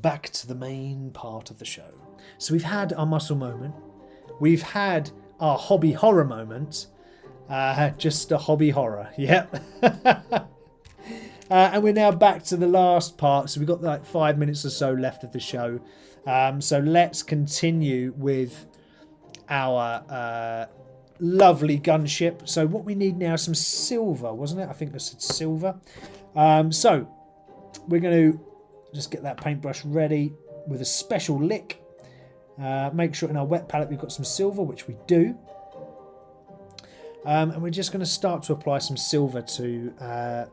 back to the main part of the show. So we've had our muscle moment. We've had our hobby horror moment. Just a hobby horror, yep. And we're now back to the last part. So we've got like 5 minutes or so left of the show. So let's continue with our lovely gunship. So what we need now is some silver, wasn't it? I think I said silver. So we're going to just get that paintbrush ready with a special lick. Make sure in our wet palette we've got some silver, which we do. And we're just going to start to apply some silver to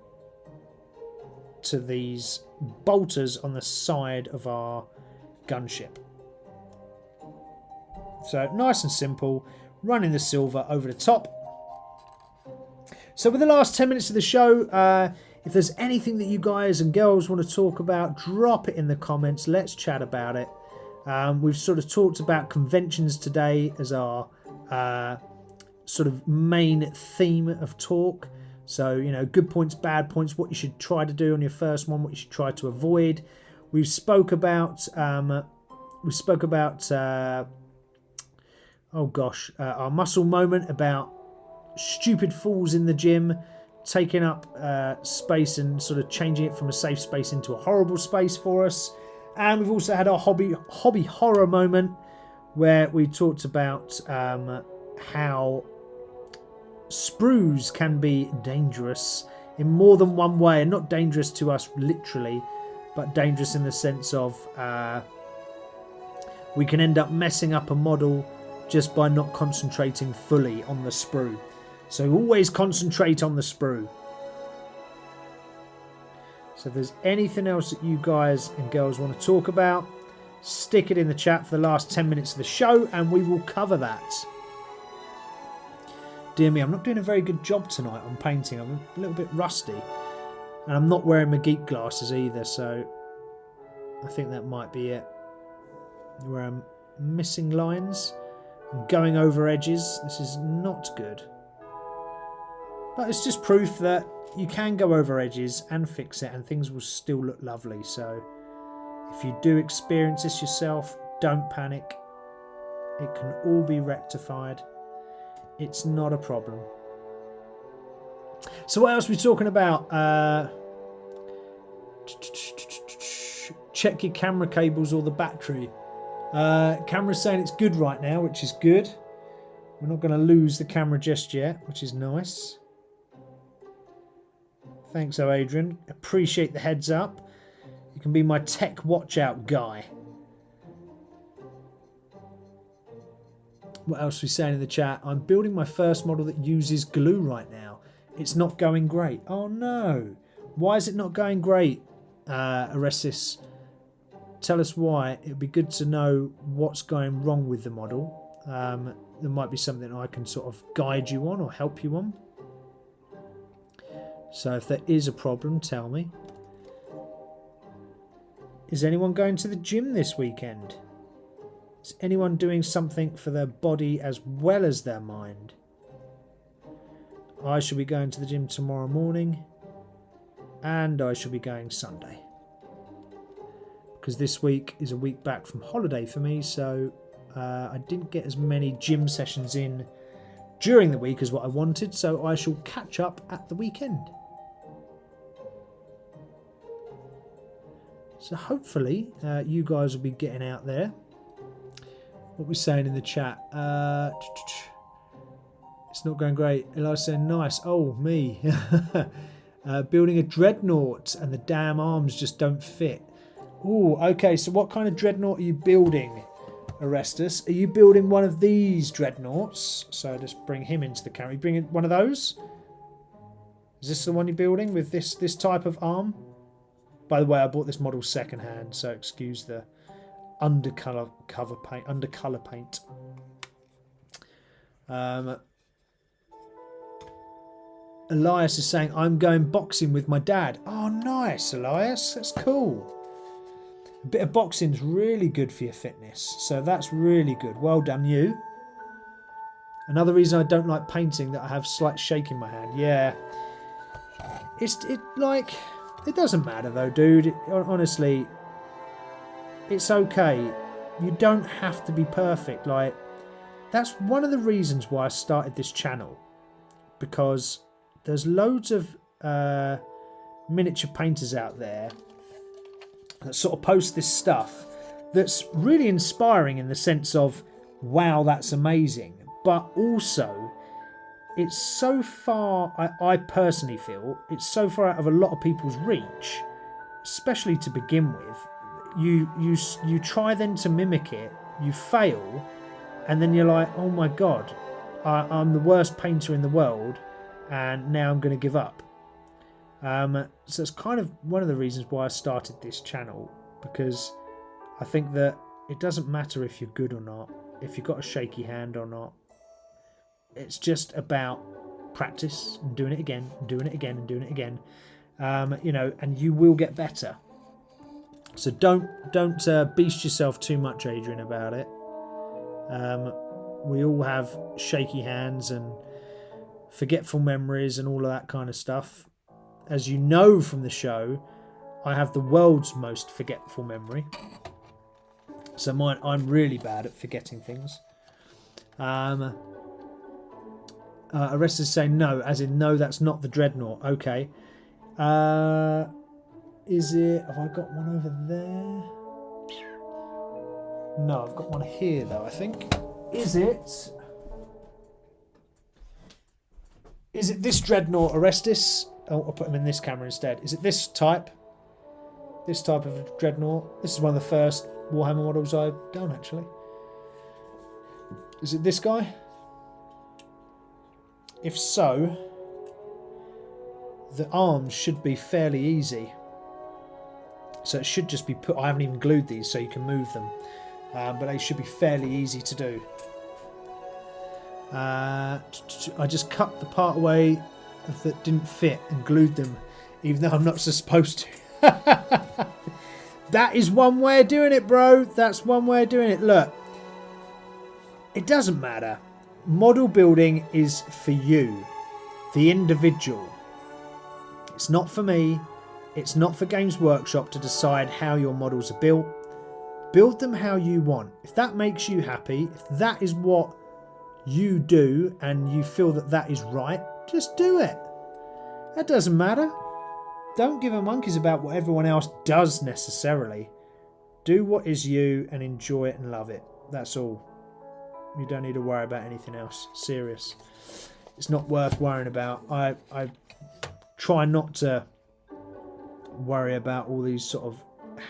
these bolters on the side of our gunship. So nice and simple, running the silver over the top. So with the last 10 minutes of the show, if there's anything that you guys and girls want to talk about, drop it in the comments. Let's chat about it. We've sort of talked about conventions today as our sort of main theme of talk. So, you know, good points, bad points, what you should try to do on your first one, what you should try to avoid. We spoke about our muscle moment about stupid fools in the gym taking up space and sort of changing it from a safe space into a horrible space for us. And we've also had our hobby horror moment where we talked about how sprues can be dangerous in more than one way, and not dangerous to us literally, but dangerous in the sense of we can end up messing up a model just by not concentrating fully on the sprue. So always concentrate on the sprue. So if there's anything else that you guys and girls want to talk about, stick it in the chat for the last 10 minutes of the show and we will cover that. Dear me, I'm not doing a very good job tonight on painting. I'm a little bit rusty. And I'm not wearing my geek glasses either, so I think that might be it. Where I'm missing lines and going over edges. This is not good. But it's just proof that you can go over edges and fix it and things will still look lovely. So if you do experience this yourself, don't panic. It can all be rectified. It's not a problem. So what else are we talking about? Check your camera cables or the battery. Camera's saying it's good right now, which is good. We're not going to lose the camera just yet, which is nice. Thanks, Adrian. Appreciate the heads up. You can be my tech watch out guy. What else are we saying in the chat? I'm building my first model that uses glue right now. It's not going great. Oh no. Why is it not going great? Orestes, tell us why. It would be good to know what's going wrong with the model. There might be something I can sort of guide you on or help you on. So if there is a problem, tell me. Is anyone going to the gym this weekend? Is anyone doing something for their body as well as their mind? I shall be going to the gym tomorrow morning. And I shall be going Sunday. because this week is a week back from holiday for me, so I didn't get as many gym sessions in during the week as what I wanted, so I shall catch up at the weekend. So hopefully you guys will be getting out there. What we're saying in the chat, it's not going great. Eli's saying nice. Oh, me. Building a dreadnought and the damn arms just don't fit. Oh, okay, so what kind of dreadnought are you building, Orestes? Are you building one of these dreadnoughts? So just bring him into the camera. You bring in one of those? Is this the one you're building with this type of arm? By the way, I bought this model secondhand, so excuse the undercolor paint. Elias is saying, I'm going boxing with my dad. Oh, nice, Elias. That's cool. A bit of boxing's really good for your fitness, so that's really good. Well done, you. Another reason I don't like painting, that I have slight shake in my hand. Yeah. It doesn't matter though, dude. Honestly, it's okay. You don't have to be perfect. Like, that's one of the reasons why I started this channel, because there's loads of miniature painters out there that sort of post this stuff that's really inspiring in the sense of, wow, that's amazing. But also, it's so far, I personally feel, it's so far out of a lot of people's reach, especially to begin with. You try then to mimic it, you fail, and then you're like, oh my god, I'm the worst painter in the world, and now I'm going to give up. So it's kind of one of the reasons why I started this channel, because I think that it doesn't matter if you're good or not, if you've got a shaky hand or not. It's just about practice and doing it again and doing it again and doing it again, and you will get better. So don't beast yourself too much, Adrian, about it. We all have shaky hands and forgetful memories and all of that kind of stuff. As you know from the show, I have the world's most forgetful memory. So I'm really bad at forgetting things. Arrested is saying no, as in no, that's not the dreadnought. Okay. Is it? Have I got one over there? No, I've got one here though, I think. Is it this dreadnought, Orestes? Oh, I'll put him in this camera instead. Is it this type? This type of dreadnought? This is one of the first Warhammer models I've done, actually. Is it this guy? If so, the arms should be fairly easy. So it should just be put... I haven't even glued these so you can move them. But they should be fairly easy to do. I just cut the part away that didn't fit and glued them, even though I'm not supposed to. That is one way of doing it, bro. That's one way of doing it. Look, it doesn't matter. Model building is for you, the individual. It's not for me. It's not for Games Workshop to decide how your models are built. Build them how you want. If that makes you happy, if that is what you do and you feel that that is right, just do it. That doesn't matter. Don't give a monkeys about what everyone else does necessarily. Do what is you and enjoy it and love it. That's all. You don't need to worry about anything else. Serious. It's not worth worrying about. I try not to worry about all these sort of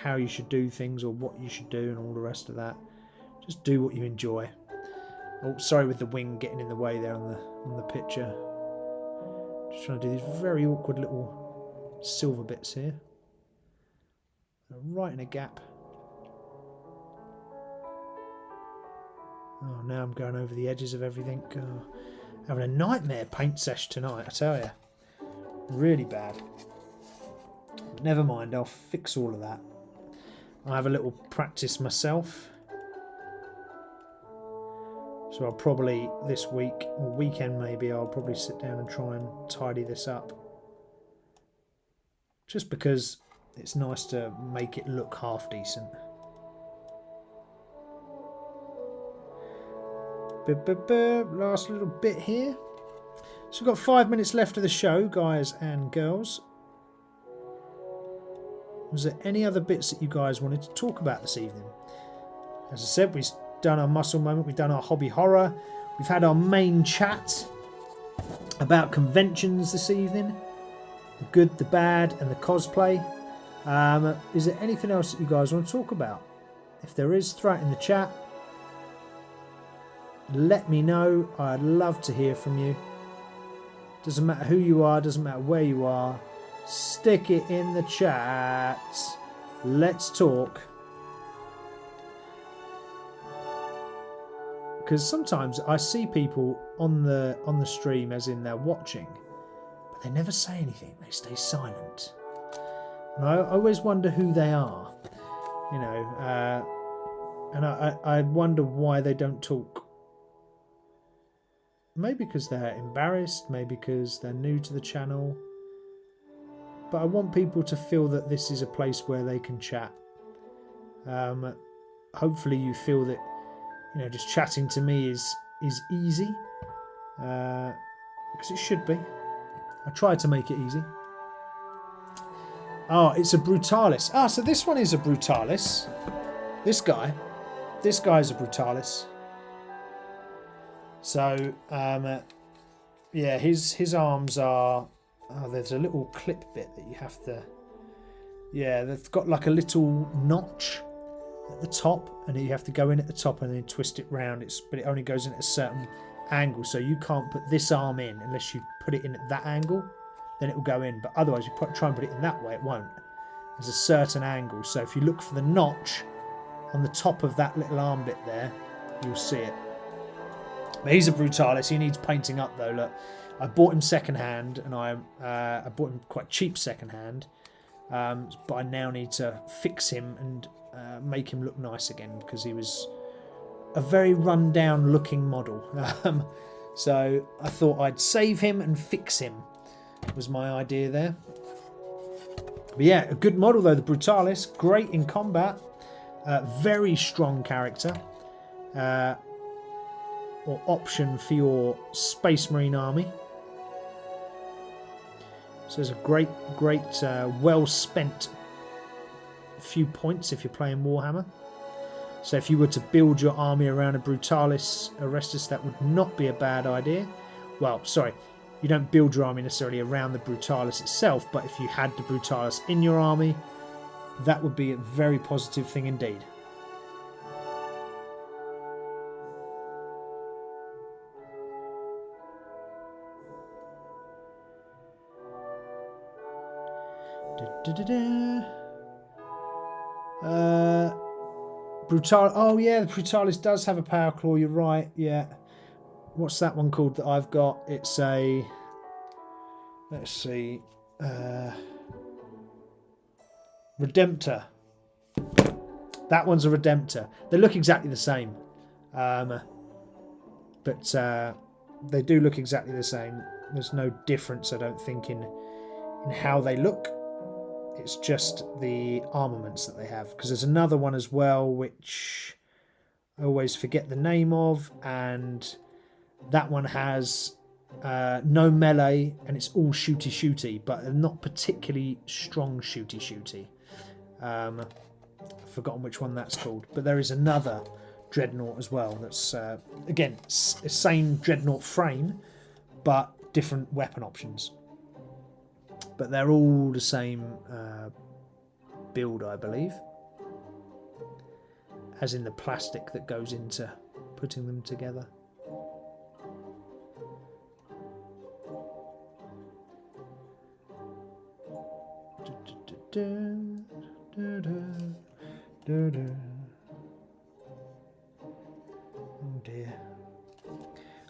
how you should do things or what you should do and all the rest of that. Just do what you enjoy. Oh, sorry with the wing getting in the way there on the picture. Just trying to do these very awkward little silver bits here. Right in a gap. Oh, now I'm going over the edges of everything. Oh, having a nightmare paint sesh tonight, I tell you. Really bad. Never mind, I'll fix all of that. I'll have a little practice myself. So I'll probably this week, or weekend maybe, I'll probably sit down and try and tidy this up. Just because it's nice to make it look half decent. Last little bit here. So we've got 5 minutes left of the show, guys and girls. Was there any other bits that you guys wanted to talk about this evening? As I said, we've done our muscle moment, we've done our hobby horror, we've had our main chat about conventions this evening, the good, the bad, and the cosplay. Is there anything else that you guys want to talk about? If there is, throw it in the chat. Let me know. I'd love to hear from you. Doesn't matter who you are, doesn't matter where you are. Stick it in the chat. Let's talk. Because sometimes I see people on the stream, as in they're watching, but they never say anything. They stay silent. And I always wonder who they are. You know, and I wonder why they don't talk. Maybe because they're embarrassed, maybe because they're new to the channel. But I want people to feel that this is a place where they can chat. Hopefully you feel that, you know, just chatting to me is easy. Because it should be. I try to make it easy. Oh, it's a Brutalis. Ah, so this one is a Brutalis. This guy is a Brutalis. So, yeah, his arms are... Oh, there's a little clip bit that you have to... Yeah, they've got like a little notch at the top, and you have to go in at the top and then twist it round. But it only goes in at a certain angle, so you can't put this arm in unless you put it in at that angle. Then it will go in, but otherwise you try and put it in that way, it won't. There's a certain angle, so if you look for the notch on the top of that little arm bit there, you'll see it. But he's a Brutalis. He needs painting up though. Look, I bought him second hand, and I bought him quite cheap second hand. But I now need to fix him and make him look nice again, because he was a very run down looking model. So I thought I'd save him and fix him. Was my idea there. But yeah, a good model though, the Brutalis. Great in combat. Very strong character. Or option for your Space Marine army. So there's a great, well spent few points if you're playing Warhammer. So if you were to build your army around a Brutalis Orestes, that would not be a bad idea. Well, sorry, you don't build your army necessarily around the Brutalis itself, but if you had the Brutalis in your army, that would be a very positive thing indeed. Brutal. Oh yeah, the Brutalis does have a power claw. You're right. Yeah. What's that one called that I've got? It's a. Let's see. Redemptor. That one's a Redemptor. They look exactly the same, but they do look exactly the same. There's no difference, I don't think, in how they look. It's just the armaments that they have, because there's another one as well which I always forget the name of, and that one has no melee and it's all shooty, but not particularly strong shooty. I've forgotten which one that's called, but there is another Dreadnought as well that's again same Dreadnought frame but different weapon options. But they're all the same build, I believe. As in the plastic that goes into putting them together. Oh dear.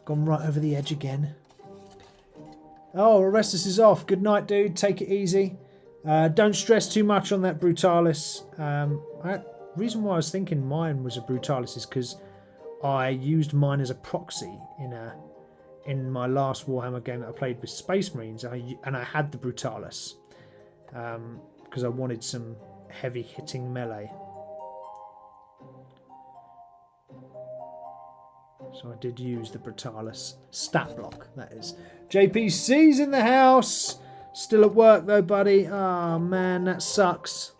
Gone right over the edge again. Oh, Orestes is off. Good night, dude. Take it easy. Don't stress too much on that Brutalis. Reason why I was thinking mine was a Brutalis is because I used mine as a proxy in my last Warhammer game that I played with Space Marines, and I had the Brutalis because because I wanted some heavy hitting melee. So I did use the Brutalis stat block, that is. JPC's in the house. Still at work though, buddy. Oh man, that sucks.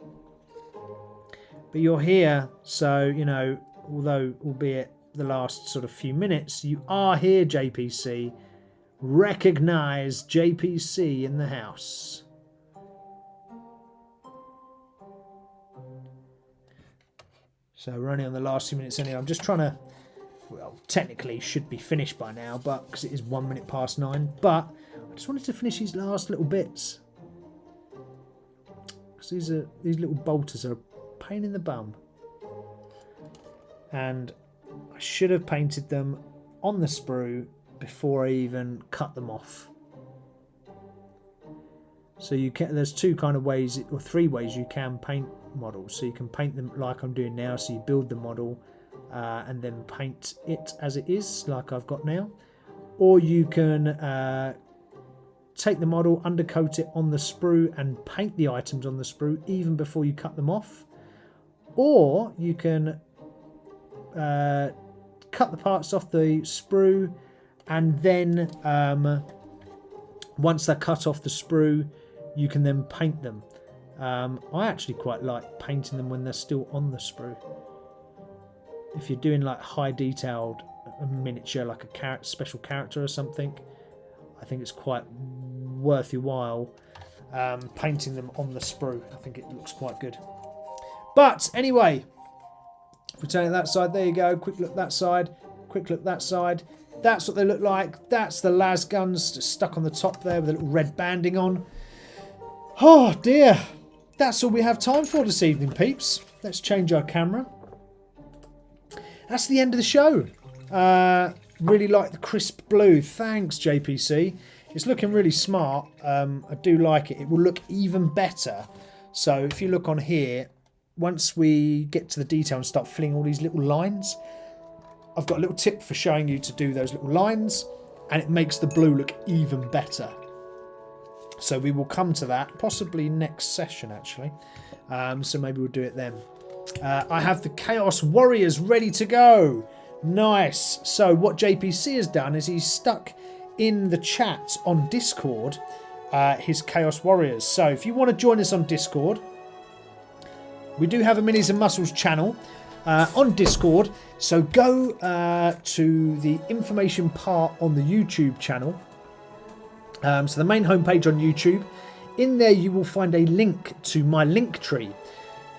But you're here, so, you know, although, albeit the last sort of few minutes, you are here, JPC. Recognise JPC in the house. So we're only on the last few minutes anyway. I'm just trying to, well, technically should be finished by now, but because it is 1 minute past 9. But I just wanted to finish these last little bits, because these little bolters are a pain in the bum, and I should have painted them on the sprue before I even cut them off. So you can, there's two kind of ways, or three ways you can paint models. So you can paint them like I'm doing now, so you build the model and then paint it as it is, like I've got now. Or you can take the model, undercoat it on the sprue and paint the items on the sprue even before you cut them off. Or you can cut the parts off the sprue, and then once they're cut off the sprue, you can then paint them. I actually quite like painting them when they're still on the sprue. If you're doing like high detailed miniature, like a special character or something, I think it's quite worth your while painting them on the sprue. I think it looks quite good. But anyway, if we turn it that side, there you go. Quick look that side, quick look that side. That's what they look like. That's the las guns stuck on the top there with a little red banding on. Oh dear. That's all we have time for this evening, peeps. Let's change our camera. That's the end of the show. Really like the crisp blue. Thanks, JPC. It's looking really smart. I do like it. It will look even better. So if you look on here, once we get to the detail and start filling all these little lines, I've got a little tip for showing you to do those little lines, and it makes the blue look even better. So we will come to that possibly next session, actually. So maybe we'll do it then. I have the Chaos Warriors ready to go. Nice. So what JPC has done is he's stuck in the chat on Discord his Chaos Warriors. So if you want to join us on Discord, we do have a Minis-N-Muscles channel on Discord. So go to the information part on the YouTube channel. So the main homepage on YouTube. In there you will find a link to my link tree.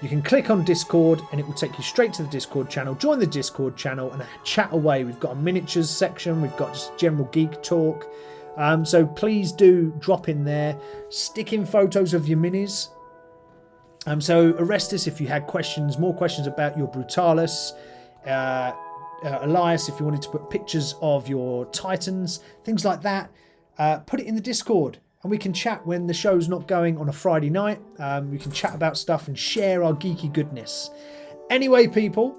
You can click on Discord and it will take you straight to the Discord channel. Join the Discord channel and chat away. We've got a miniatures section. We've got just general geek talk. So please do drop in there. Stick in photos of your minis. So Orestes, if you had questions, more questions about your Brutalis. Elias, if you wanted to put pictures of your Titans, things like that. Put it in the Discord. And we can chat when the show's not going on a Friday night. We can chat about stuff and share our geeky goodness. Anyway, people,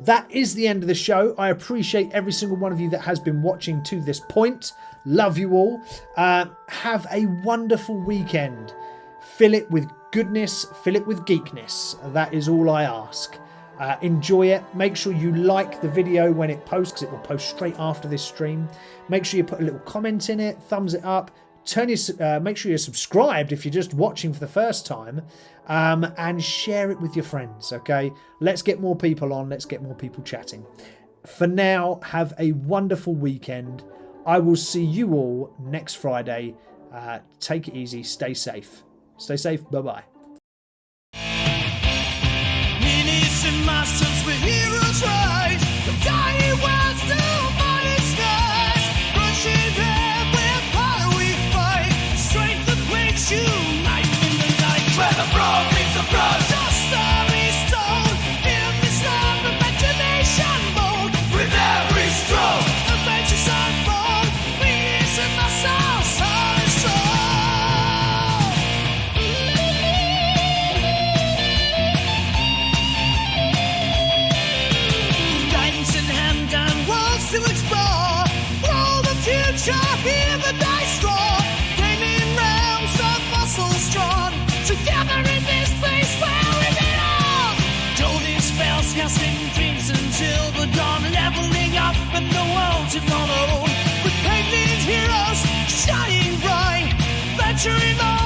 that is the end of the show. I appreciate every single one of you that has been watching to this point. Love you all. Have a wonderful weekend. Fill it with goodness. Fill it with geekness. That is all I ask. Enjoy it. Make sure you like the video when it posts, because it will post straight after this stream. Make sure you put a little comment in it. Thumbs it up. Make sure you're subscribed if you're just watching for the first time, and share it with your friends. Okay, let's get more people on. Let's get more people chatting. For now, have a wonderful weekend. I will see you all next Friday. Take it easy. Stay safe. Stay safe. Bye bye. Minis-N-Muscles, we're heroes, right? The dying world still body skies. Rushing air, where power we fight. Strength that breaks you, night in the night. Where the brawn meets the brawn. Your story's told in this love imagination mode. With every stroke, adventures unfold. Minis-N-Muscles, heart and soul. together in this place where we belong. Golden spells casting dreams until the dawn, leveling up and the world to follow. With painted heroes shining bright, venturing on.